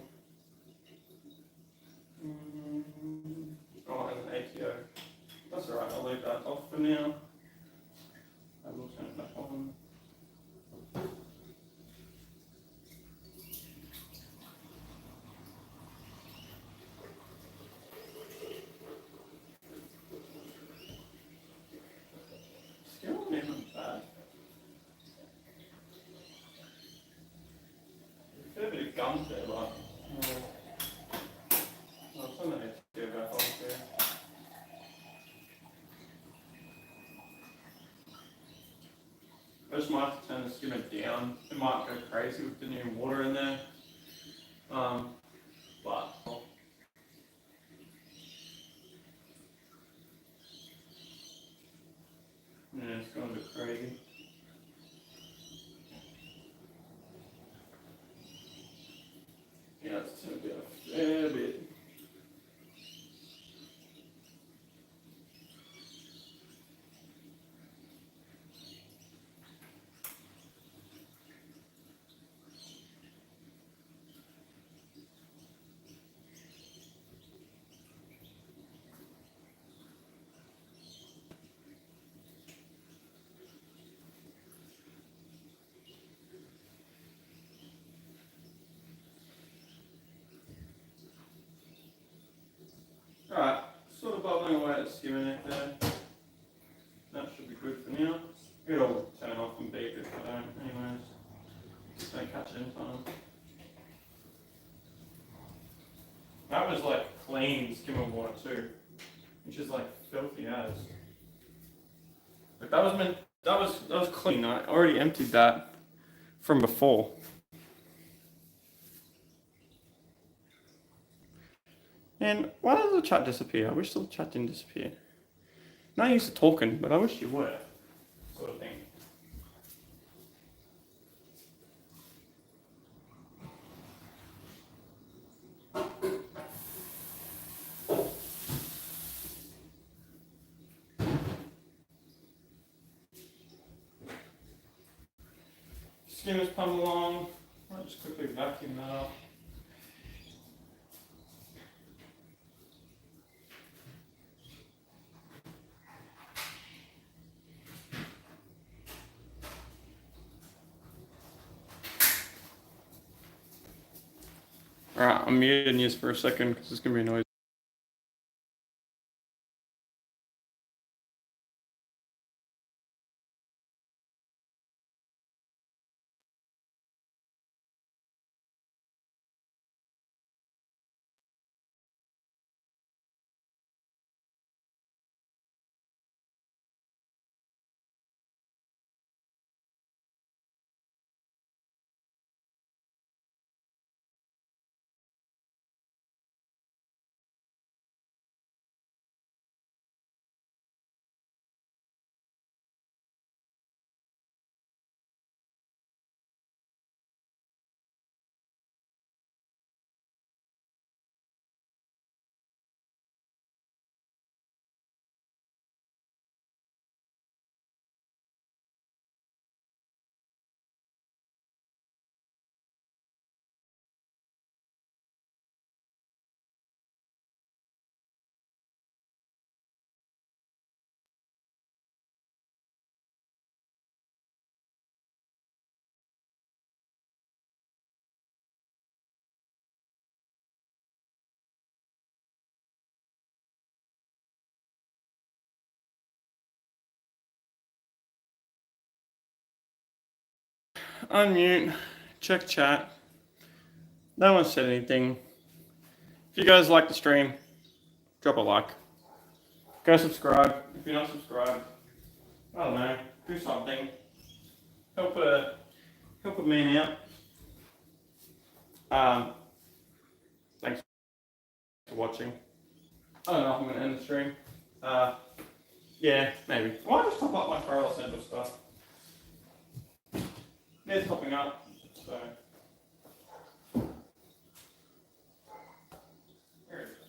Oh, and an ATO. That's alright, I'll leave that off for now. I will turn it back on. Skimmer isn't bad. A fair bit of gum there, but some of it to go back on too. I just might have to turn the skimmer down. It might go crazy with the new water in there. But yeah, it's going a bit crazy. Yeah, it's going to be a fair bit. Alright, sort of bubbling away at the skimmer neck there. That should be good for now. It'll turn off and beep if I don't, anyways. Just don't catch it in time. That was like clean skimmer water too, which is like filthy as. Like that was clean. I already emptied that from before. And why does the chat disappear? I wish the chat didn't disappear. Not used to talking, but I wish you were. Sort of thing. Skimmer's come along. I'll just quickly vacuum that up. Alright, I'm muting you for a second because it's going to be a noise. Unmute, check chat. No one said anything. If you guys like the stream, drop a like. Go subscribe. If you're not subscribed, I don't know, do something. Help a man out. Thanks for watching. I don't know if I'm going to end the stream. Yeah, maybe. Why don't I just top up my Coral Essential stuff? It's popping up, so. There it is.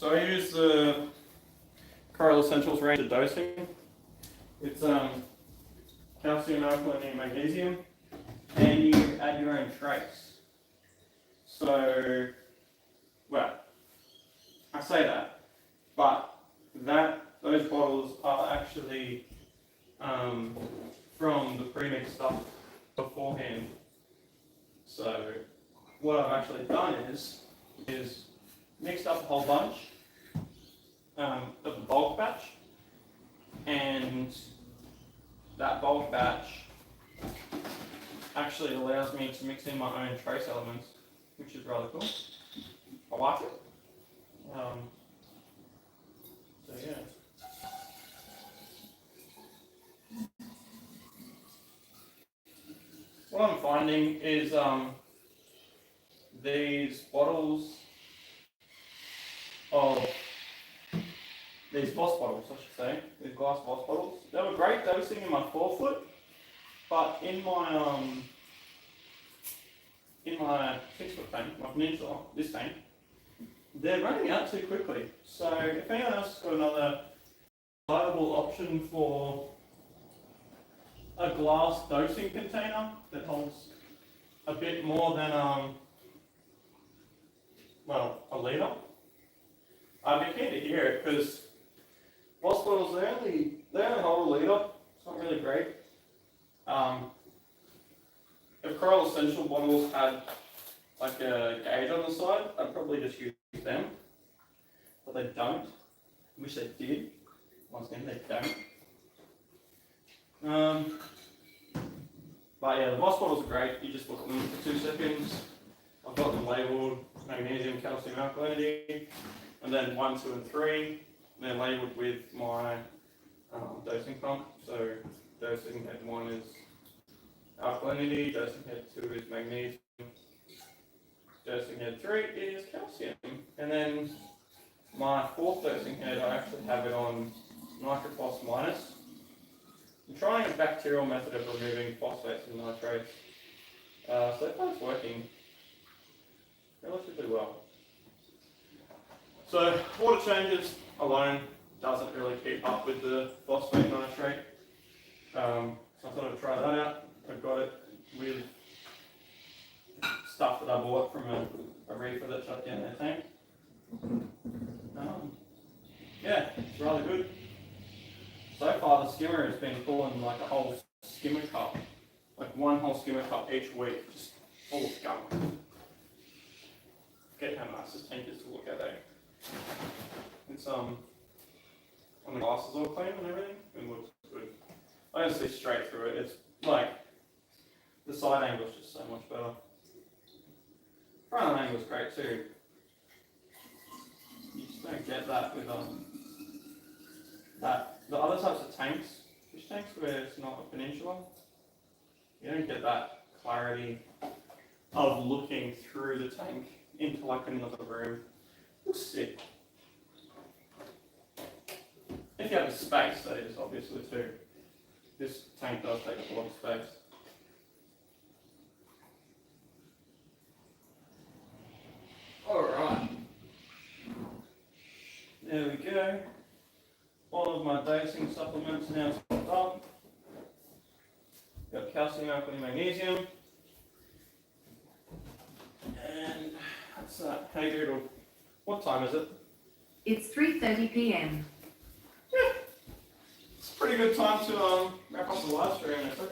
So I use the Coral Essentials range of dosing. It's calcium, alkaline, magnesium, and you add your own trace. So, well, I say that, but those bottles are actually from the pre-mixed stuff beforehand. So what I've actually done is mixed up a whole bunch of the bulk batch, and that bulk batch actually allows me to mix in my own trace elements, which is rather cool. I like it. So yeah. What I'm finding is these bottles of these boss bottles, I should say, these glass boss bottles. They were great dosing in my 4-foot, but in my 6-foot tank, my Peninsula, this tank, they're running out too quickly. So if anyone else has got another viable option for a glass dosing container that holds a bit more than a litre, I'd be keen to hear it, because boss bottles they only hold a litre. It's not really great. If Coral Essential bottles had like a gauge on the side, I'd probably just use them, but they don't. I wish they did. Once again, they don't. But yeah, the boss bottles are great. You just look at them for 2 seconds. I've got them labelled magnesium, calcium, alkalinity, and then 1, 2, and 3. They're labelled with my dosing pump. So dosing head 1 is alkalinity, dosing head 2 is magnesium, dosing head 3 is calcium. And then my 4th dosing head, I actually have it on nitrophos minus. I'm trying a bacterial method of removing phosphates and nitrates. So far it's working relatively well. So water changes alone doesn't really keep up with the phosphate nitrate. So I thought I'd try that out. I've got it with stuff that I bought from a reefer that shut down their tank. Yeah, it's rather good. So far the skimmer has been pulling like a whole skimmer cup, like one whole skimmer cup each week, just full of gunk. Forget how nice this tank is to look at, eh? It's and the glass is all clean and everything, and looks good. I can see straight through it. It's like the side angle is just so much better. Front angle is great too. You just don't get that with the other types of tanks, fish tanks where it's not a peninsula. You don't get that clarity of looking through the tank into like another room. Looks sick. If you have the space, that is, obviously too. This tank does take up a lot of space. Alright. There we go. All of my dosing supplements now stocked up. Got calcium, alkaline, magnesium. And that's that. Hey Doodle, what time is it? It's 3:30 p.m. Yeah. It's a pretty good time to wrap up the live stream, I think.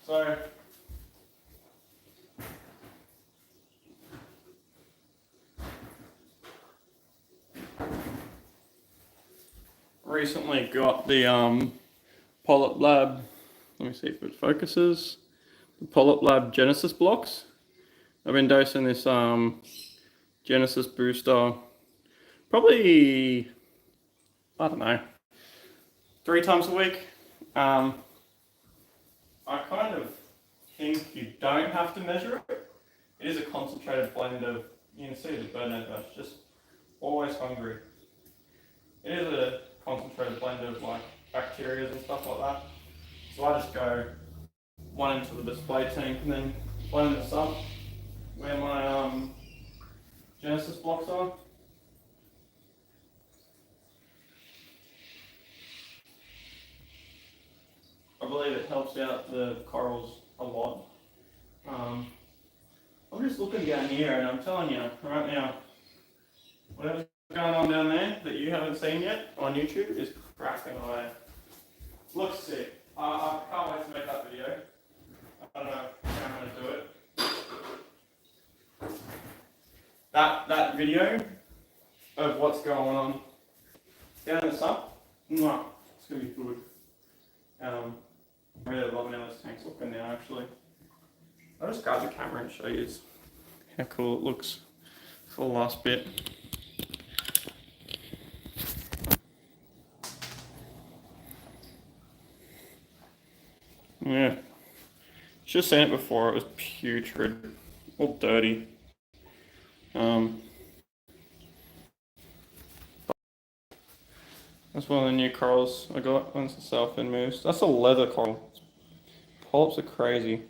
So, recently got the Polyp Lab, let me see if it focuses, the Polyp Lab Genesis blocks. I've been dosing this Genesis booster probably, I don't know, 3 times a week. I kind of think you don't have to measure it. It is a concentrated blend of, you can see the burnout batch, just always hungry. It is a concentrated blend of like bacteria and stuff like that. So I just go one into the display tank and then one in the sub where my Genesis blocks are. I believe it helps out the corals a lot. I'm just looking down here and I'm telling you right now, whatever's going on down there that you haven't seen yet on YouTube is cracking away. Looks sick. I can't wait to make that video. I don't know how I'm going to do it. That video of what's going on down the sub, it's going to be good. I'm really loving how this tank's looking now actually. I'll just grab the camera and show you how cool it looks for the last bit. Yeah, should have seen it before. It was putrid, all dirty. That's one of the new corals I got once the south end moves. That's a leather coral. Polyps are crazy.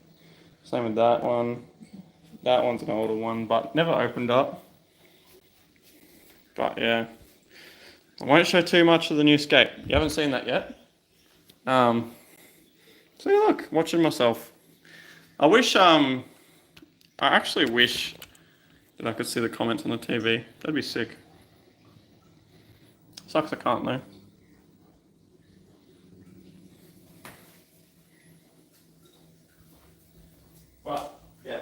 Same with that one. That one's an older one, but never opened up. But yeah, I won't show too much of the new skate. You haven't seen that yet. So yeah, look, watching myself. I actually wish that I could see the comments on the TV. That'd be sick. Sucks I can't though. But yeah.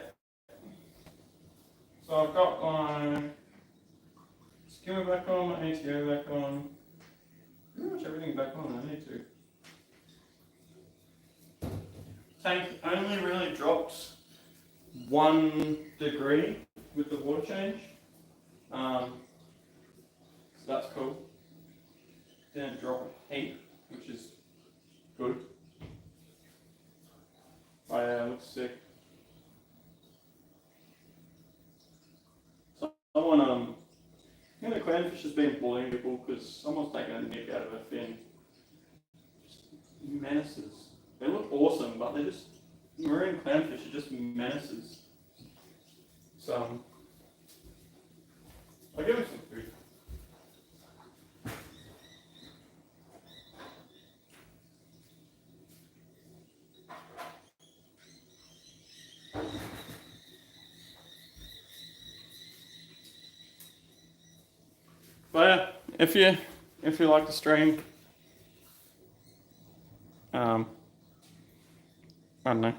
So I've got my skimmer back on, my ATO back on. Pretty much everything back on I need to. Tank only really drops 1 degree with the water change. So that's cool. Didn't drop a heap, which is good. Oh yeah, it looks sick. Someone, I think the clownfish has been bullying people because someone's taken a nick out of a fin. Just menaces. They look awesome, but they're just, marine clownfish are just menaces. So, I'll give them some food. But yeah, if you like the stream, I don't know.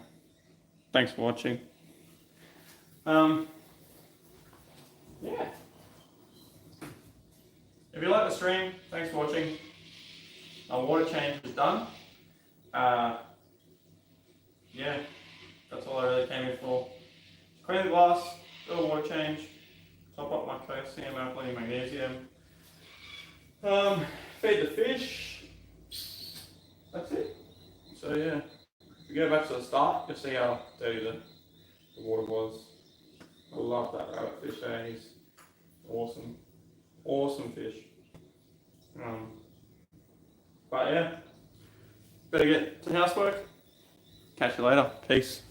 Thanks for watching. Yeah. If you like the stream, thanks for watching. Our water change is done. Yeah, that's all I really came here for. Clean the glass, do a water change, top up my calcium, alkaline, magnesium. Feed the fish. That's it. So yeah, if you go back to the start, you'll see how dirty the water was. I love that rabbit fish, he's awesome. Awesome fish. But yeah, better get to housework. Catch you later. Peace.